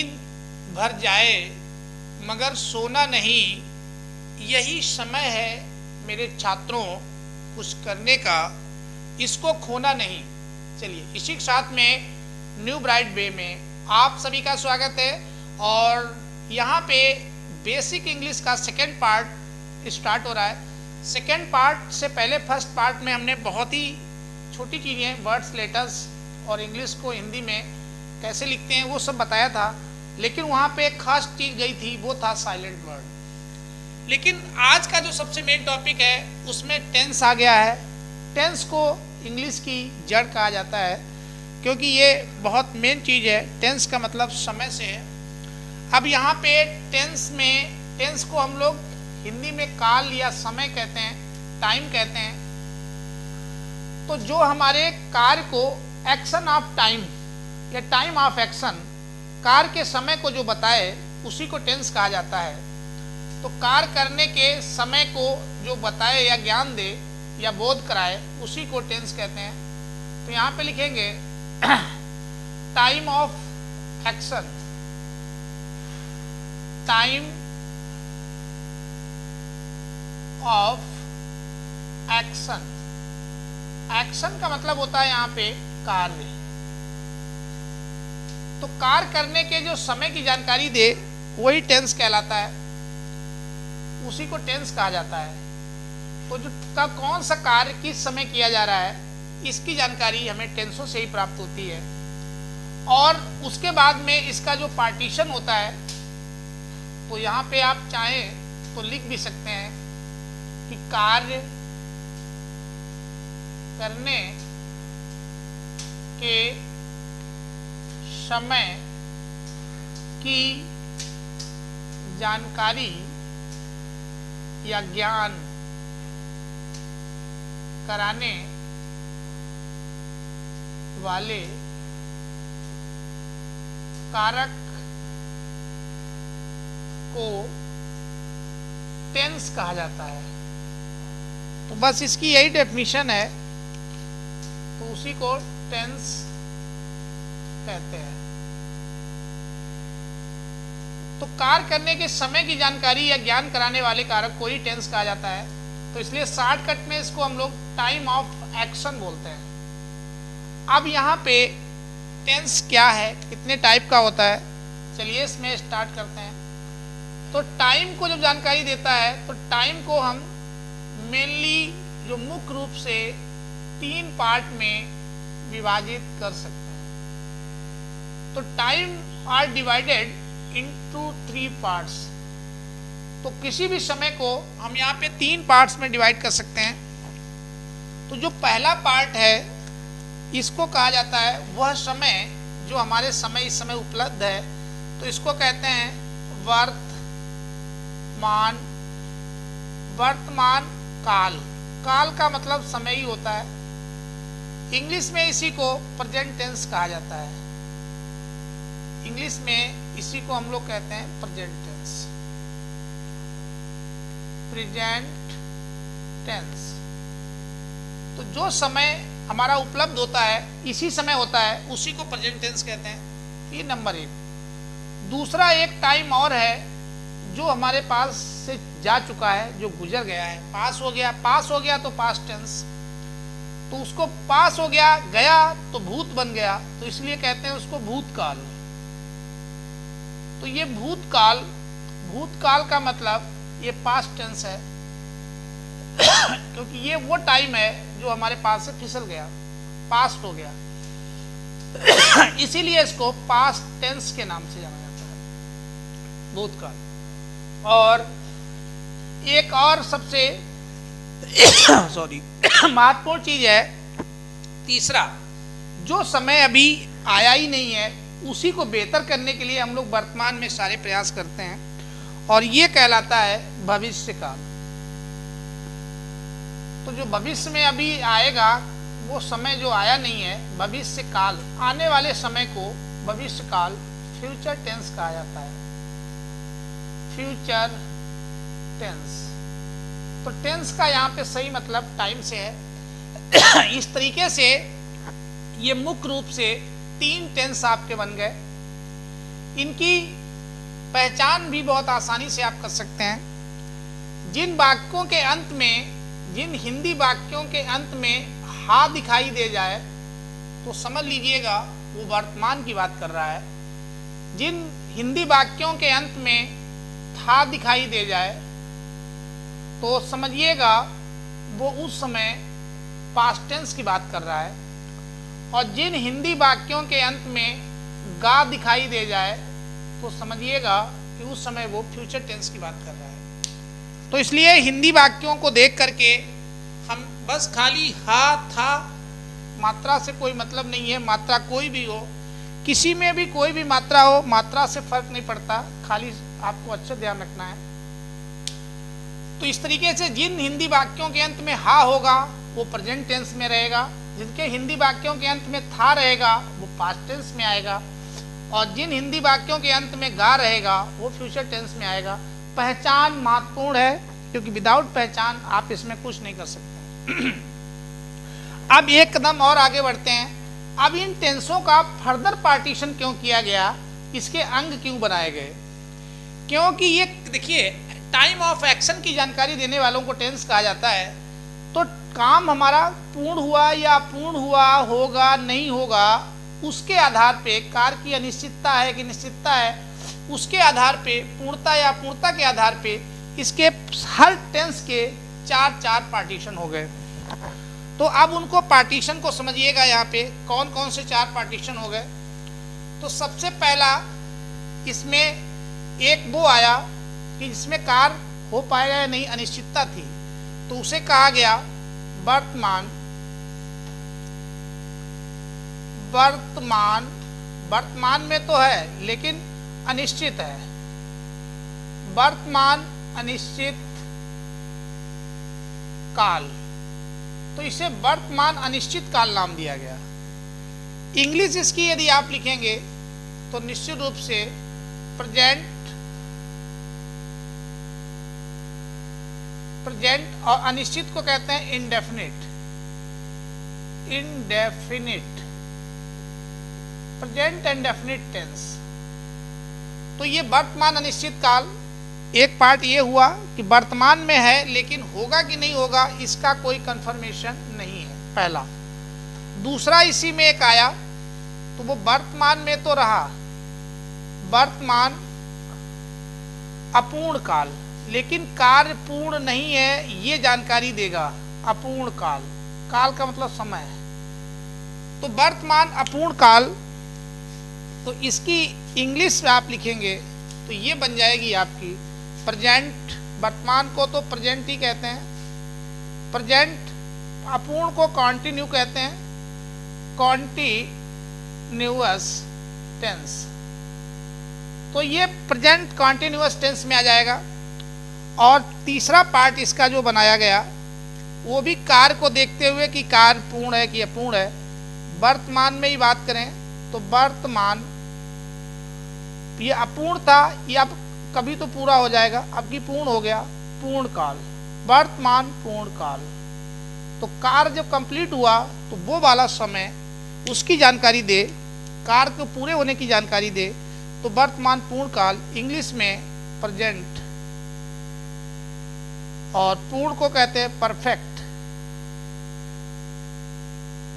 नींद भर जाए मगर सोना नहीं, यही समय है मेरे छात्रों कुछ करने का, इसको खोना नहीं। चलिए, इसी के साथ में न्यू ब्राइट वे में आप सभी का स्वागत है। और यहाँ पे बेसिक इंग्लिश का सेकेंड पार्ट स्टार्ट हो रहा है। सेकेंड पार्ट से पहले फर्स्ट पार्ट में हमने बहुत ही छोटी चीज़ें, वर्ड्स, लेटर्स और इंग्लिश को हिंदी में कैसे लिखते हैं वो सब बताया था, लेकिन वहाँ पे एक खास चीज़ गई थी, वो था साइलेंट वर्ड। लेकिन आज का जो सबसे मेन टॉपिक है उसमें टेंस आ गया है। टेंस को इंग्लिश की जड़ कहा जाता है, क्योंकि ये बहुत मेन चीज़ है। टेंस का मतलब समय से है। अब यहाँ पे टेंस में, टेंस को हम लोग हिंदी में काल या समय कहते हैं, टाइम कहते हैं। तो जो हमारे कार्य को, एक्शन ऑफ टाइम या टाइम ऑफ एक्शन, कार्य के समय को जो बताए उसी को टेंस कहा जाता है। तो कार्य करने के समय को जो बताए या ज्ञान दे या बोध कराए उसी को टेंस कहते हैं। तो यहाँ पे लिखेंगे time of action, time of action. Action का मतलब होता है यहाँ पे कार्य। तो कार्य करने के जो समय की जानकारी दे वही टेंस कहलाता है, उसी को टेंस कहा जाता है। तो जो का कौन सा कार्य किस समय किया जा रहा है, इसकी जानकारी हमें टेंसों से ही प्राप्त होती है। और उसके बाद में इसका जो पार्टीशन होता है, तो यहाँ पे आप चाहें तो लिख भी सकते हैं कि कार्य करने के समय की जानकारी या ज्ञान कराने वाले कारक को टेंस कहा जाता है। तो बस इसकी यही डेफिनेशन है, तो उसी को टेंस कहते हैं। तो कार्य करने के समय की जानकारी या ज्ञान कराने वाले कारक को ही टेंस कहा जाता है। तो इसलिए शॉर्टकट में इसको हम लोग टाइम ऑफ एक्शन बोलते हैं। अब यहाँ पे टेंस क्या है, कितने टाइप का होता है, चलिए इसमें स्टार्ट करते हैं। तो टाइम को जब जानकारी देता है तो टाइम को हम मेनली, जो मुख्य रूप से 3 पार्ट में विभाजित कर सकते हैं। तो time are divided into 3 parts. तो किसी भी समय को हम यहाँ पे 3 पार्ट्स में डिवाइड कर सकते हैं। तो जो पहला पार्ट है इसको कहा जाता है वह समय जो हमारे समय इस समय उपलब्ध है, तो इसको कहते हैं वर्तमान। वर्तमान काल, काल का मतलब समय ही होता है। इंग्लिश में इसी को प्रेजेंट टेंस कहा जाता है। इंग्लिश में इसी को हम लोग कहते हैं प्रेजेंट टेंस, प्रेजेंट टेंस। तो जो समय हमारा उपलब्ध होता है, इसी समय होता है, उसी को प्रेजेंट टेंस कहते हैं। ये नंबर 1। दूसरा एक टाइम और है जो हमारे पास से जा चुका है, जो गुजर गया है, पास हो गया। पास हो गया तो पास्ट टेंस, तो उसको पास हो गया, गया तो भूत बन गया, तो इसलिए कहते हैं उसको भूतकाल। तो ये भूतकाल, भूतकाल का मतलब ये पास्ट टेंस है क्योंकि ये वो टाइम है जो हमारे पास से फिसल गया, पास्ट हो गया इसीलिए इसको पास्ट टेंस के नाम से जाना जाता है, भूतकाल। और एक और सबसे सॉरी महत्वपूर्ण चीज है, तीसरा, जो समय अभी आया ही नहीं है उसी को बेहतर करने के लिए हम लोग वर्तमान में सारे प्रयास करते हैं, और ये कहलाता है भविष्य काल। तो जो भविष्य में अभी आएगा वो समय जो आया नहीं है, भविष्य काल, आने वाले समय को भविष्य काल, फ्यूचर टेंस कहा जाता है, फ्यूचर टेंस। तो टेंस का यहाँ पे सही मतलब टाइम से है इस तरीके से ये मुख्य रूप से 3 टेंस आपके बन गए। इनकी पहचान भी बहुत आसानी से आप कर सकते हैं। जिन वाक्यों के अंत में, जिन हिंदी वाक्यों के अंत में हा दिखाई दे जाए तो समझ लीजिएगा वो वर्तमान की बात कर रहा है। जिन हिंदी वाक्यों के अंत में था दिखाई दे जाए तो समझिएगा वो उस समय पास्ट टेंस की बात कर रहा है। और जिन हिंदी वाक्यों के अंत में गा दिखाई दे जाए तो समझिएगा कि उस समय वो फ्यूचर टेंस की बात कर रहा है। तो इसलिए हिंदी वाक्यों को देख करके हम बस खाली हा था, मात्रा से कोई मतलब नहीं है, मात्रा कोई भी हो, किसी में भी कोई भी मात्रा हो, मात्रा से फर्क नहीं पड़ता, खाली आपको अच्छा ध्यान रखना है। तो इस तरीके से जिन हिंदी वाक्यों के अंत में हा होगा वो प्रेजेंट टेंस में रहेगा, जिनके हिंदी वाक्यों के अंत में था रहेगा वो पास्ट टेंस में आएगा, और जिन हिंदी वाक्यों के अंत में गा रहेगा वो फ्यूचर टेंस में आएगा। पहचान महत्वपूर्ण है, क्योंकि विदाउट पहचान आप इसमें कुछ नहीं कर सकते। अब एक कदम और आगे बढ़ते हैं। अब इन टेंसों का फर्दर पार्टीशन क्यों किया गया, इसके अंग क्यों बनाए गए? क्योंकि ये देखिए, टाइम ऑफ एक्शन की जानकारी देने वालों को टेंस कहा जाता है। तो काम हमारा पूर्ण हुआ या अपूर्ण हुआ, होगा नहीं होगा, उसके आधार पे, कार्य की अनिश्चितता है कि निश्चितता है, उसके आधार पे, पूर्णता या अपूर्णता के आधार पे इसके हर टेंस के चार पार्टीशन हो गए। तो अब उनको पार्टीशन को समझिएगा। यहाँ पे कौन कौन से 4 पार्टीशन हो गए। तो सबसे पहला इसमें एक वो आया कि जिसमें कार्य हो पाएगा या नहीं अनिश्चितता थी, तो उसे कहा गया वर्तमान। वर्तमान वर्तमान में तो है लेकिन अनिश्चित है। वर्तमान अनिश्चित काल, तो इसे वर्तमान अनिश्चित काल नाम दिया गया। इंग्लिश इसकी यदि आप लिखेंगे तो निश्चित रूप से प्रेजेंट और अनिश्चित को कहते हैं indefinite. Present and definite tense. तो ये वर्तमान अनिश्चित काल, एक पार्ट ये हुआ कि वर्तमान में है लेकिन होगा कि नहीं होगा इसका कोई कंफर्मेशन नहीं है, पहला। दूसरा इसी में एक आया, तो वो वर्तमान में तो रहा, वर्तमान अपूर्ण काल, लेकिन कार्य पूर्ण नहीं है ये जानकारी देगा। अपूर्ण काल, काल का मतलब समय है। तो वर्तमान अपूर्ण काल, तो इसकी इंग्लिश में आप लिखेंगे तो ये बन जाएगी आपकी प्रेजेंट। वर्तमान को तो प्रेजेंट ही कहते हैं, प्रेजेंट। अपूर्ण को कॉन्टिन्यू कहते हैं, कॉन्टिन्यूअस टेंस। तो ये प्रेजेंट कॉन्टिन्यूअस टेंस में आ जाएगा। और तीसरा पार्ट इसका जो बनाया गया वो भी कार्य को देखते हुए कि कार्य पूर्ण है कि अपूर्ण है। वर्तमान में ही बात करें तो वर्तमान ये अपूर्ण था, ये अब कभी तो पूरा हो जाएगा, अब की पूर्ण हो गया, पूर्ण काल, वर्तमान पूर्ण काल। तो कार्य जब कंप्लीट हुआ तो वो वाला समय उसकी जानकारी दे, कार्य को पूरे होने की जानकारी दे, तो वर्तमान पूर्ण काल, इंग्लिश में प्रेजेंट। और पूर्ण को कहते हैं परफेक्ट।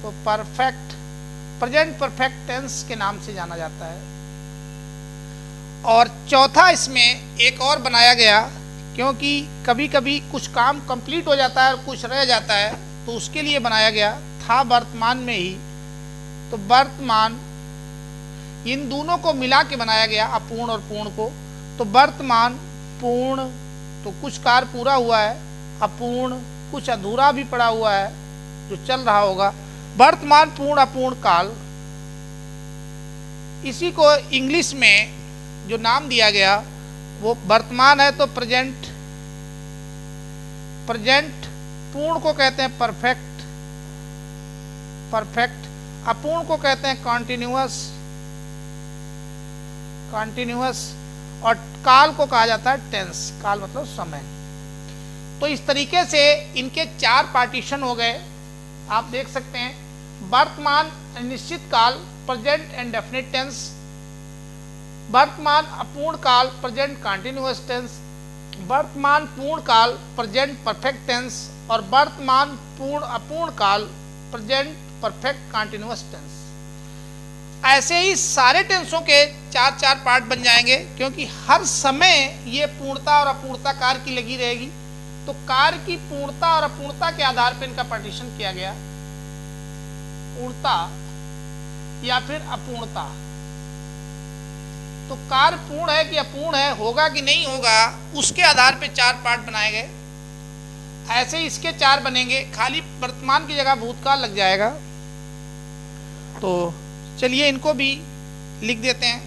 तो परफेक्ट, प्रेजेंट परफेक्ट टेंस के नाम से जाना जाता है। और चौथा इसमें एक और बनाया गया, क्योंकि कभी कभी कुछ काम कंप्लीट हो जाता है और कुछ रह जाता है, तो उसके लिए बनाया गया था वर्तमान में ही। तो वर्तमान, इन दोनों को मिला के बनाया गया, अपूर्ण और पूर्ण को। तो वर्तमान पूर्ण, तो कुछ कार्य पूरा हुआ है, अपूर्ण कुछ अधूरा भी पड़ा हुआ है जो चल रहा होगा। वर्तमान पूर्ण अपूर्ण काल, इसी को इंग्लिश में जो नाम दिया गया वो वर्तमान है तो प्रेजेंट। प्रेजेंट पूर्ण को कहते हैं परफेक्ट, परफेक्ट। अपूर्ण को कहते हैं कॉन्टिन्यूअस, कॉन्टिन्यूअस। और काल को कहा जाता है टेंस, काल मतलब समय। तो इस तरीके से इनके 4 पार्टीशन हो गए, आप देख सकते हैं। वर्तमान अनिश्चित काल, प्रेजेंट एंड डेफिनिट टेंस। वर्तमान अपूर्ण काल प्रेजेंट कंटिन्यूअस टेंस, वर्तमान पूर्ण काल प्रेजेंट परफेक्ट टेंस और वर्तमान पूर्ण अपूर्ण काल प्रेजेंट परफेक्ट कंटिन्यूअस टेंस। ऐसे ही सारे टेंसों के चार चार पार्ट बन जाएंगे, क्योंकि हर समय ये पूर्णता और अपूर्णता कार्य की लगी रहेगी। तो कार्य की पूर्णता और अपूर्णता के आधार पर इनका पार्टीशन किया गया, पूर्णता या फिर अपूर्णता। तो कार्य पूर्ण है कि अपूर्ण है, होगा कि नहीं होगा, उसके आधार पर चार पार्ट बनाए गए। ऐसे इसके चार बनेंगे, खाली वर्तमान की जगह भूतकाल लग जाएगा। तो चलिए इनको भी लिख देते हैं।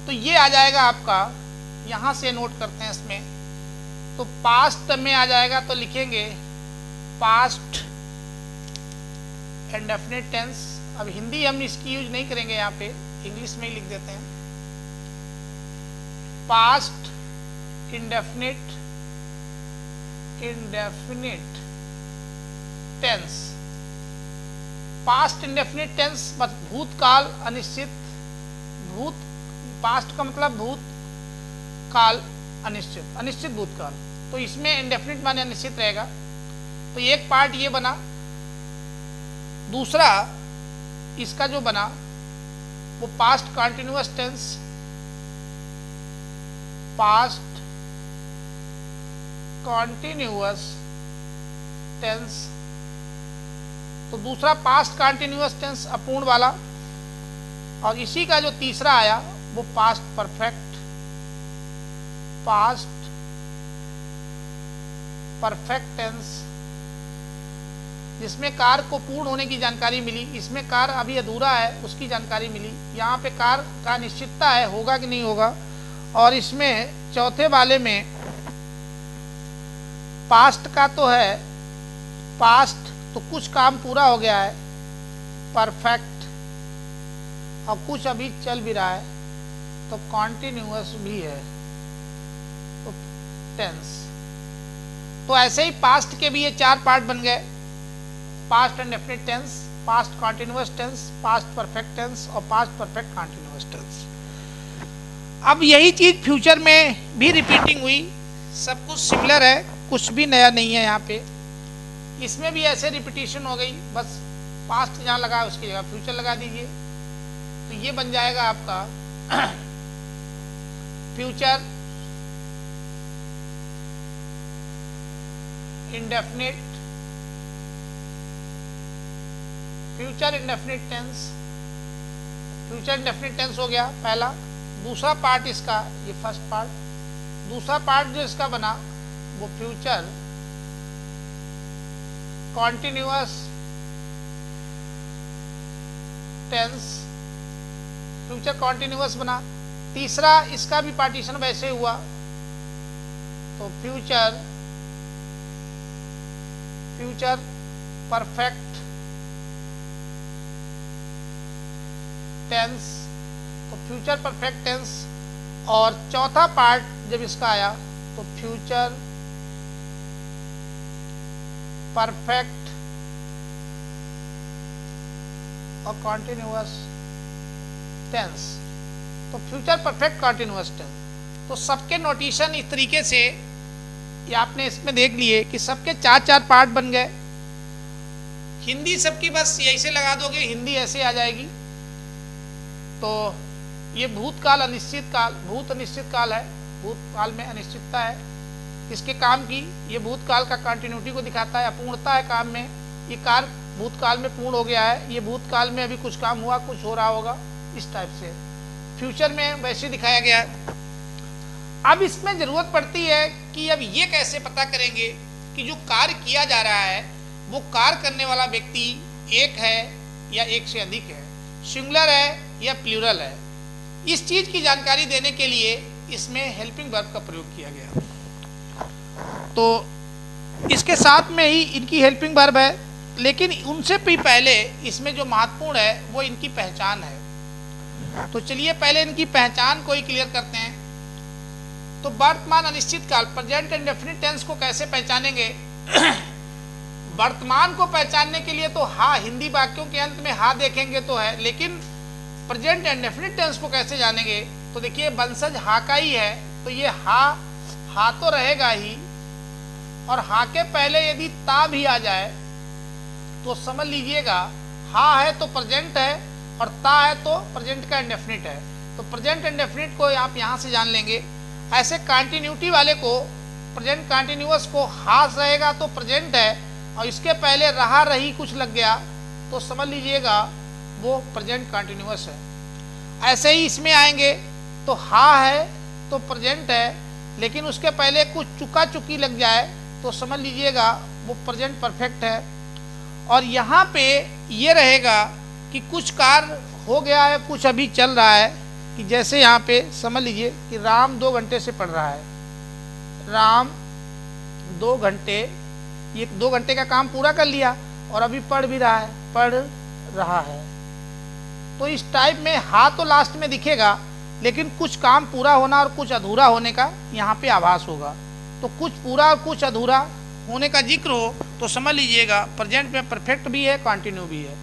तो ये आ जाएगा आपका, यहां से नोट करते हैं इसमें। तो पास्ट में आ जाएगा, तो लिखेंगे पास्ट इंडेफिनिट टेंस। अब हिंदी हम इसकी यूज नहीं करेंगे, यहाँ पे इंग्लिश में ही लिख देते हैं। Past indefinite tense. Past indefinite tense भूतकाल अनिश्चित, पास्ट का मतलब भूतकाल अनिश्चित, अनिश्चित भूतकाल। तो इसमें इंडेफिनिट माने अनिश्चित रहेगा। तो एक पार्ट ये बना। दूसरा इसका जो बना वो past continuous tense, past continuous tense. तो दूसरा पास्ट कंटिन्यूअस टेंस अपूर्ण वाला। और इसी का जो तीसरा आया वो past perfect, past perfect tense, जिसमें कार्य को पूर्ण होने की जानकारी मिली। इसमें कार्य अभी अधूरा है, उसकी जानकारी मिली। यहाँ पे कार्य का निश्चितता है, होगा कि नहीं होगा। और इसमें चौथे वाले में पास्ट का तो है, पास्ट तो कुछ काम पूरा हो गया है, परफेक्ट, और कुछ अभी चल भी रहा है, तो कॉन्टिन्यूअस भी है, तो टेंस। तो ऐसे ही पास्ट के भी ये चार पार्ट बन गए, past indefinite tense, past continuous tense, past perfect tense और पास्ट परफेक्ट कंटिन्यूअस टेंस। अब यही चीज फ्यूचर में भी रिपीटिंग हुई, सब कुछ सिमिलर है, कुछ भी नया नहीं है। यहाँ पे इसमें भी ऐसे रिपीटिशन हो गई, बस पास्ट जहाँ लगा उसकी जगह फ्यूचर लगा दीजिए। तो ये बन जाएगा आपका future indefinite, future indefinite tense. Future indefinite tense हो गया पहला। दूसरा पार्ट इसका, ये फर्स्ट पार्ट। दूसरा पार्ट जो इसका बना वो future continuous tense, future continuous बना। तीसरा इसका भी पार्टीशन वैसे हुआ, तो फ्यूचर परफेक्ट टेंस, तो फ्यूचर परफेक्ट टेंस। और चौथा पार्ट जब इसका आया तो फ्यूचर परफेक्ट और कॉन्टिन्यूअस टेंस, तो फ्यूचर परफेक्ट कॉन्टिन्यूअस टेंस। तो सबके नोटेशन इस तरीके से ये आपने इसमें देख लिए कि सबके चार चार पार्ट बन गए। हिंदी सबकी बस यही से लगा दोगे, हिंदी ऐसे आ जाएगी। तो ये भूतकाल अनिश्चित काल, भूत अनिश्चित काल है, भूतकाल में अनिश्चितता है इसके काम की। ये भूतकाल का कंटिन्यूटी को दिखाता है, अपूर्णता है काम में। ये कार्य भूतकाल में पूर्ण हो गया है, ये भूतकाल में अभी कुछ काम हुआ, कुछ हो रहा होगा, इस टाइप से। फ्यूचर में वैसे दिखाया गया है। अब इसमें जरूरत पड़ती है कि अब ये कैसे पता करेंगे कि जो कार्य किया जा रहा है वो कार्य करने वाला व्यक्ति एक है या एक से अधिक है, सिंगुलर है या प्लूरल है। इस चीज की जानकारी देने के लिए इसमें हेल्पिंग वर्ब का प्रयोग किया गया। तो इसके साथ में ही इनकी हेल्पिंग वर्ब है, लेकिन उनसे भी पहले इसमें जो महत्वपूर्ण है वो इनकी पहचान है। तो चलिए पहले इनकी पहचान को ही क्लियर करते हैं। तो वर्तमान अनिश्चित काल प्रेजेंट इंडेफिनिट टेंस को कैसे पहचानेंगे? वर्तमान को पहचानने के लिए तो हा, हिंदी वाक्यों के अंत में हा देखेंगे तो है, लेकिन प्रेजेंट इंडेफिनिट टेंस को कैसे जानेंगे? तो देखिए वंशज हा का ही है, तो ये हा तो रहेगा ही, और हा के पहले यदि ता भी आ जाए तो समझ लीजिएगा हा है तो प्रेजेंट है और ता है तो प्रेजेंट का इंडेफिनिट है। तो प्रेजेंट इंडेफिनिट को आप यहाँ से जान लेंगे। ऐसे कंटिन्यूटी वाले को, प्रेजेंट कंटिन्यूअस को हा रहेगा तो प्रेजेंट है, और इसके पहले रहा रही कुछ लग गया तो समझ लीजिएगा वो प्रेजेंट कंटिन्यूअस है। ऐसे ही इसमें आएंगे तो हा है तो प्रेजेंट है, लेकिन उसके पहले कुछ चुका चुकी लग जाए तो समझ लीजिएगा वो प्रेजेंट परफेक्ट है। और यहाँ पे ये रहेगा कि कुछ कार्य हो गया है, कुछ अभी चल रहा है, कि जैसे यहाँ पे समझ लीजिए कि राम 2 घंटे से पढ़ रहा है, राम 2 घंटे, ये 2 घंटे का काम पूरा कर लिया और अभी पढ़ भी रहा है, पढ़ रहा है। तो इस टाइप में हा तो लास्ट में दिखेगा, लेकिन कुछ काम पूरा होना और कुछ अधूरा होने का यहाँ पे आभास होगा। तो कुछ पूरा और कुछ अधूरा होने का जिक्र हो तो समझ लीजिएगा प्रेजेंट में परफेक्ट भी है, कंटिन्यू भी है।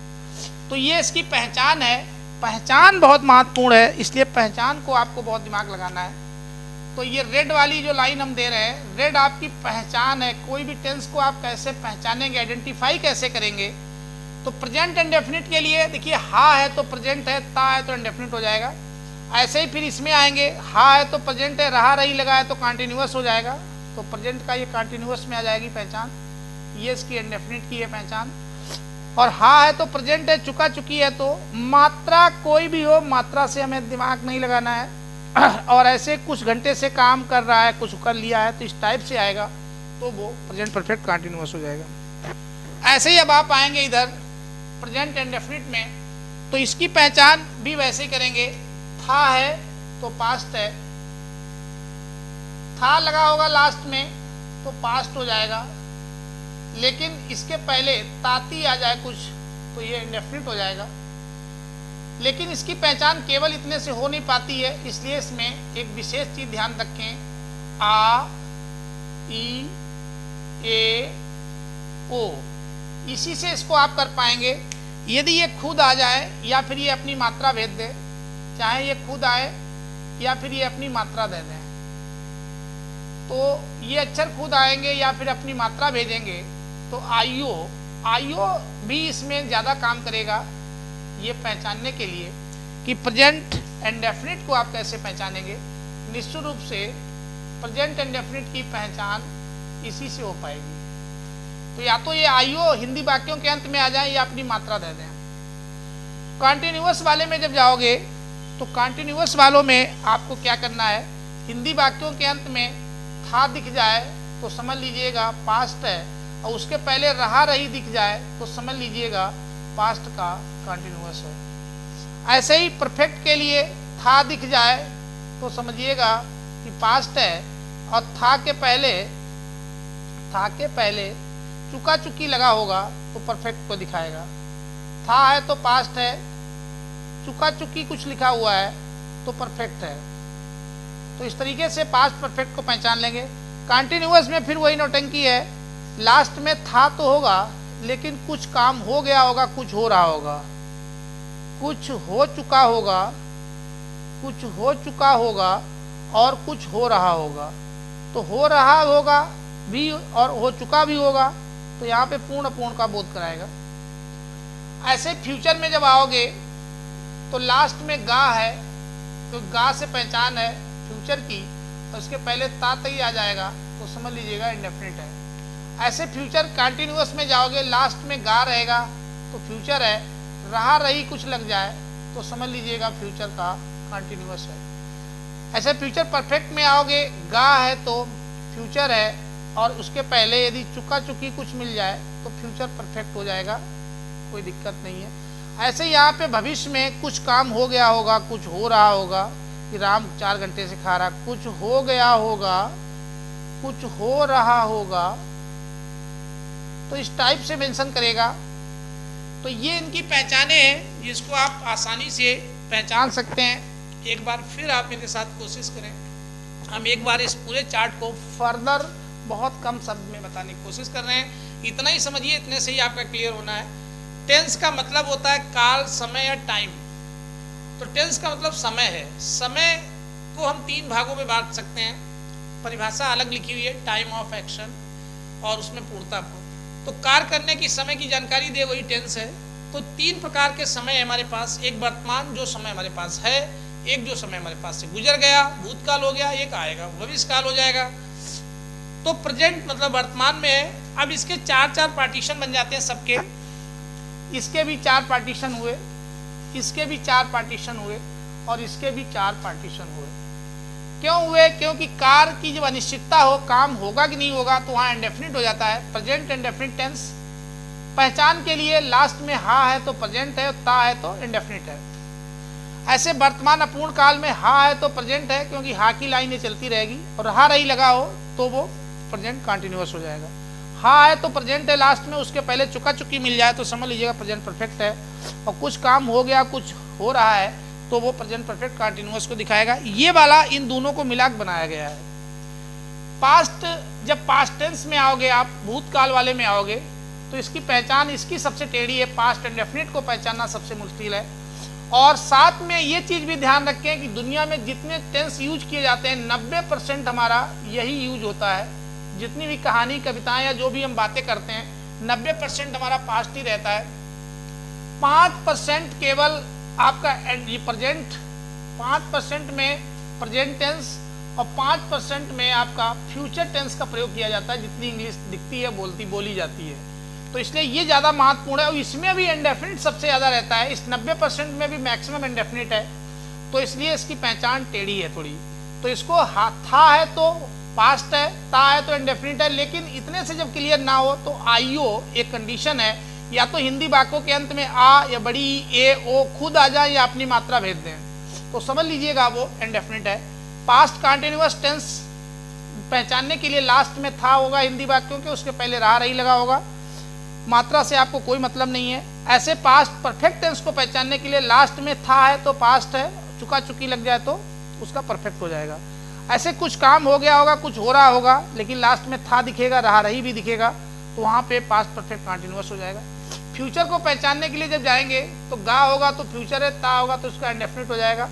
तो ये इसकी पहचान है। पहचान बहुत महत्वपूर्ण है, इसलिए पहचान को आपको बहुत दिमाग लगाना है। तो ये रेड वाली जो लाइन हम दे रहे हैं, रेड आपकी पहचान है। कोई भी टेंस को आप कैसे पहचानेंगे, आइडेंटिफाई कैसे करेंगे? तो प्रेजेंट इंडेफिनिट के लिए देखिए हा है तो प्रेजेंट है, ता है तो इंडेफिनिट हो जाएगा। ऐसे ही फिर इसमें आएंगे, हा है तो प्रेजेंट है, रहा रही लगा है तो कंटिन्यूअस हो जाएगा, तो प्रेजेंट का ये कंटिन्यूअस में आ जाएगी पहचान। ये इसकी इंडेफिनिट की है पहचान। और हा है तो प्रेजेंट है, चुका चुकी है तो मात्रा कोई भी हो, मात्रा से हमें दिमाग नहीं लगाना है। और ऐसे कुछ घंटे से काम कर रहा है, कुछ कर लिया है, तो इस टाइप से आएगा तो वो प्रेजेंट परफेक्ट कंटिन्यूअस हो जाएगा। ऐसे ही अब आप आएंगे इधर प्रेजेंट इंडेफिनिट में, तो इसकी पहचान भी वैसे ही करेंगे। था है तो पास्ट है, था लगा होगा लास्ट में तो पास्ट हो जाएगा, लेकिन इसके पहले ताती आ जाए कुछ तो ये इंडेफिनिट हो जाएगा। लेकिन इसकी पहचान केवल इतने से हो नहीं पाती है, इसलिए इसमें एक विशेष चीज ध्यान रखें, आ, ई, ए, ओ, इसी से इसको आप कर पाएंगे। यदि ये खुद आ जाए या फिर ये अपनी मात्रा भेज दे, चाहे ये खुद आए या फिर ये अपनी मात्रा दे दें, तो ये अक्षर खुद आएंगे या फिर अपनी मात्रा भेजेंगे, तो आईओ भी इसमें ज़्यादा काम करेगा ये पहचानने के लिए कि प्रेजेंट इंडेफिनिट को आप कैसे पहचानेंगे। निश्चित रूप से प्रेजेंट इंडेफिनिट की पहचान इसी से हो पाएगी। तो या तो ये आईओ हिंदी वाक्यों के अंत में आ जाए या अपनी मात्रा दे दें। कॉन्टिन्यूअस वाले में जब जाओगे तो कॉन्टिन्यूअस वालों में आपको क्या करना है, हिंदी वाक्यों के अंत में था दिख जाए तो समझ लीजिएगा पास्ट है, और उसके पहले रहा रही दिख जाए तो समझ लीजिएगा पास्ट का कंटिन्यूअस है। ऐसे ही परफेक्ट के लिए था दिख जाए तो समझिएगा कि पास्ट है, और था के पहले चुका चुकी लगा होगा तो परफेक्ट को दिखाएगा। था है तो पास्ट है, चुका चुकी कुछ लिखा हुआ है तो परफेक्ट है। तो इस तरीके से पास्ट परफेक्ट को पहचान लेंगे। कंटिन्यूअस में फिर वही नौटंकी है, लास्ट में था तो होगा लेकिन कुछ काम हो गया होगा, कुछ हो रहा होगा, कुछ हो चुका होगा, कुछ हो चुका होगा और कुछ हो रहा होगा। तो हो रहा होगा भी और हो चुका भी होगा, तो यहाँ पे पूर्ण का बोध कराएगा। ऐसे फ्यूचर में जब आओगे तो लास्ट में गा है, तो गा से पहचान है फ्यूचर की, और उसके पहले तात ही आ जाएगा तो समझ लीजिएगा इंडेफिनिट है। ऐसे फ्यूचर कंटिन्यूअस में जाओगे, लास्ट में गा रहेगा तो फ्यूचर है, रहा रही कुछ लग जाए तो समझ लीजिएगा फ्यूचर का कंटिन्यूअस है। ऐसे फ्यूचर परफेक्ट में आओगे, गा है तो फ्यूचर है, और उसके पहले यदि चुका चुकी कुछ मिल जाए तो फ्यूचर परफेक्ट हो जाएगा, कोई दिक्कत नहीं है। ऐसे यहाँ पे भविष्य में कुछ काम हो गया होगा, कुछ हो रहा होगा, कि राम 4 घंटे से खा रहा, कुछ हो गया होगा, कुछ हो रहा होगा, तो इस टाइप से मेंशन करेगा। तो ये इनकी पहचाने हैं जिसको आप आसानी से पहचान सकते हैं। एक बार फिर आप मेरे साथ कोशिश करें, हम एक बार इस पूरे चार्ट को फर्दर बहुत कम शब्द में बताने की कोशिश कर रहे हैं। इतना ही समझिए, इतने से ही आपका क्लियर होना है। टेंस का मतलब होता है काल, समय या टाइम। तो टेंस का मतलब समय है। समय को हम 3 भागों में बांट सकते हैं। परिभाषा अलग लिखी हुई है, टाइम ऑफ एक्शन, और उसमें पूर्णता को। तो कार्य करने की समय की जानकारी दे वही टेंस है। तो 3 प्रकार के समय है हमारे पास। एक वर्तमान जो समय हमारे पास है, एक जो समय हमारे पास से गुजर गया, भूतकाल हो गया, एक आएगा भविष्य काल हो जाएगा। तो प्रेजेंट मतलब वर्तमान में है। अब इसके 4 पार्टीशन बन जाते हैं सबके। इसके भी 4 पार्टीशन हुए, इसके भी 4 पार्टीशन हुए, और इसके भी 4 पार्टीशन हुए। क्यों हुए? क्योंकि कार्य की जब अनिश्चितता हो, काम होगा कि नहीं होगा, तो वहाँ इंडेफिनिट हो जाता है, प्रेजेंट इंडेफिनिट टेंस। पहचान के लिए लास्ट में हा है तो प्रेजेंट है, ता है तो इंडेफिनिट है। ऐसे वर्तमान अपूर्ण काल में हा है तो प्रेजेंट है, क्योंकि हा की लाइन ये चलती रहेगी, और हा रही लगा हो तो वो प्रेजेंट कंटिन्यूअस हो जाएगा। हा है तो प्रेजेंट है, लास्ट में उसके पहले चुका चुकी मिल जाए तो समझ लीजिएगा प्रेजेंट परफेक्ट है। और कुछ काम हो गया, कुछ हो रहा है, तो वो प्रेजेंट परफेक्ट कंटिन्यूअस को दिखाएगा। ये वाला इन दोनों को मिला के बनाया गया है। पास्ट, जब पास्ट टेंस में आओगे आप, भूतकाल वाले में आओगे, तो इसकी पहचान इसकी सबसे टेढ़ी है। पास्ट इंडेफिनिट को पहचानना सबसे मुश्किल है। और साथ में ये चीज भी ध्यान रखें कि दुनिया में जितने टेंस यूज किए जाते हैं 90% हमारा यही यूज होता है। जितनी भी कहानी, कविताएं या जो भी हम बातें करते हैं, 90% हमारा पास्ट ही रहता है। 5% केवल आपका ये प्रेजेंट, 5% में प्रेजेंट टेंस, और 5% में आपका फ्यूचर टेंस का प्रयोग किया जाता है। जितनी इंग्लिश दिखती है, बोली जाती है, तो इसलिए ये ज़्यादा महत्वपूर्ण है। और इसमें भी इंडेफिनिट सबसे ज़्यादा रहता है। इस 90% में भी मैक्सिमम इंडेफिनिट है, तो इसलिए इसकी पहचान टेढ़ी है थोड़ी। तो इसको था है तो पास्ट है, ता है तो इंडेफिनिट है। लेकिन इतने से जब क्लियर ना हो तो आईओ एक कंडीशन है, या तो हिंदी वाक्यों के अंत में आ या बड़ी ए ओ खुद आ जाए, या अपनी मात्रा भेज दें, तो समझ लीजिएगा वो इंडेफिनिट है। पास्ट कंटिन्यूअस टेंस पहचानने के लिए लास्ट में था होगा हिंदी वाक्यों के, उसके पहले रहा रही लगा होगा। मात्रा से आपको कोई मतलब नहीं है। ऐसे पास्ट परफेक्ट टेंस को पहचानने के लिए लास्ट में था है तो पास्ट है, चुका चुकी लग जाए तो उसका परफेक्ट हो जाएगा। ऐसे कुछ काम हो गया होगा, कुछ हो रहा होगा, लेकिन लास्ट में था दिखेगा, रहा रही भी दिखेगा, तो वहाँ पे पास्ट परफेक्ट कंटिन्यूअस हो जाएगा। फ्यूचर को पहचानने के लिए जब जाएंगे तो गा होगा तो फ्यूचर है, ता होगा तो उसका इंडेफिनिट हो जाएगा।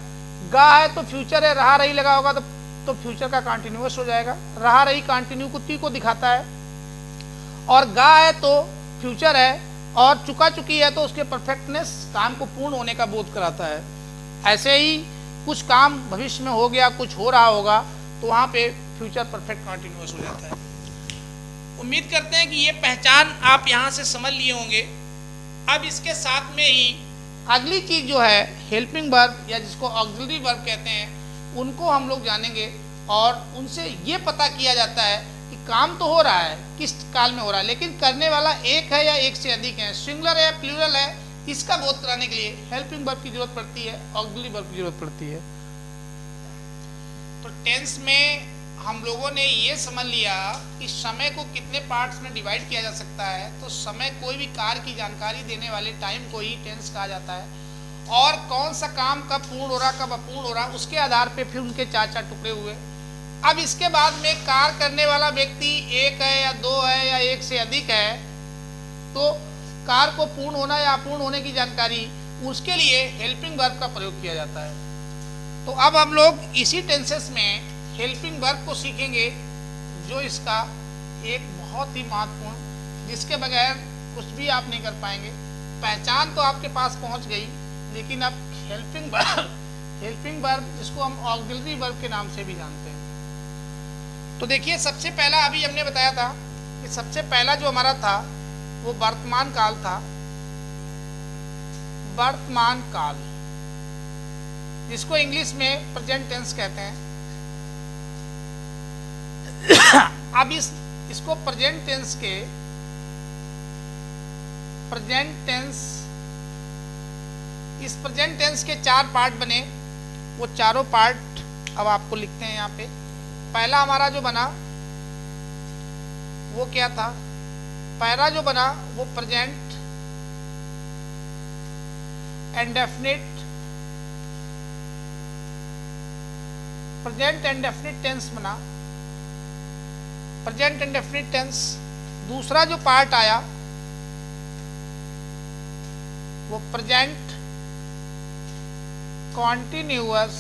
गा है तो फ्यूचर है, रहा रही लगा होगा तो फ्यूचर का कंटिन्यूअस हो जाएगा। रहा रही कंटिन्यूटी को दिखाता है, और गा है तो फ्यूचर है, और चुका चुकी है तो उसके परफेक्टनेस, काम को पूर्ण होने का बोध कराता है। ऐसे ही कुछ काम भविष्य में हो गया, कुछ हो रहा होगा, तो वहाँ पे फ्यूचर परफेक्ट कंटिन्यूअस हो जाता है। उम्मीद करते हैं कि ये पहचान आप यहाँ से समझ लिए होंगे। अब इसके साथ में ही अगली चीज जो है हेल्पिंग वर्ब, या जिसको ऑक्सिलरी वर्ब कहते हैं, उनको हम लोग जानेंगे। और उनसे ये पता किया जाता है कि काम तो हो रहा है, किस काल में हो रहा है, लेकिन करने वाला एक है या एक से अधिक है, सिंगुलर है या प्लूरल है, इसका बोध कराने के लिए हेल्पिंग वर्ब की जरूरत पड़ती है, ऑक्सिलरी वर्ब की जरूरत पड़ती है। तो टेंस में हम लोगों ने ये समझ लिया कि समय को कितने पार्ट्स में डिवाइड किया जा सकता है। तो समय, कोई भी कार्य की जानकारी देने वाले टाइम को ही टेंस कहा जाता है। और कौन सा काम कब पूर्ण हो रहा, कब अपूर्ण हो रहा, उसके आधार पे फिर उनके 4 टुकड़े हुए। अब इसके बाद में कार्य करने वाला व्यक्ति एक है या दो है या एक से अधिक है, तो कार्य को पूर्ण होना या अपूर्ण होने की जानकारी, उसके लिए हेल्पिंग वर्ब का प्रयोग किया जाता है। तो अब हम लोग इसी टेंसेस में हेल्पिंग वर्ब को सीखेंगे, जो इसका एक बहुत ही महत्वपूर्ण, जिसके बगैर कुछ भी आप नहीं कर पाएंगे। पहचान तो आपके पास पहुंच गई, लेकिन अब हेल्पिंग वर्ब जिसको हम ऑक्सिलरी वर्ब के नाम से भी जानते हैं। तो देखिए, सबसे पहला अभी हमने बताया था कि सबसे पहला जो हमारा था वो वर्तमान काल था। वर्तमान काल, जिसको इंग्लिश में प्रेजेंट टेंस कहते हैं। अब इसको प्रेजेंट टेंस के 4 पार्ट बने। वो चारों पार्ट अब आपको लिखते हैं यहाँ पे। पहला हमारा जो बना वो क्या था? पहला जो बना वो प्रेजेंट इंडेफिनिट टेंस बना, प्रेजेंट इंडेफिनिट टेंस। दूसरा जो पार्ट आया वो present continuous,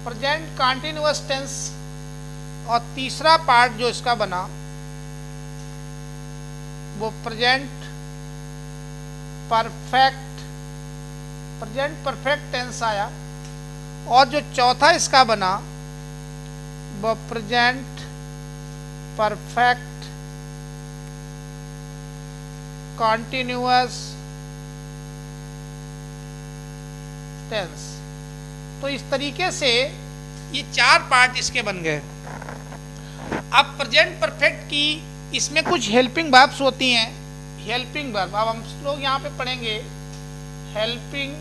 present continuous tense, और तीसरा पार्ट जो इसका बना वो प्रेजेंट परफेक्ट टेंस आया, और जो चौथा इसका बना वो प्रेजेंट परफेक्ट कॉन्टिन्यूअस टेंस। तो इस तरीके से ये चार पार्ट इसके बन गए। अब प्रेजेंट परफेक्ट की इसमें कुछ हेल्पिंग वर्ब्स होती हैं। हेल्पिंग वर्ब अब हम लोग यहाँ पे पढ़ेंगे। हेल्पिंग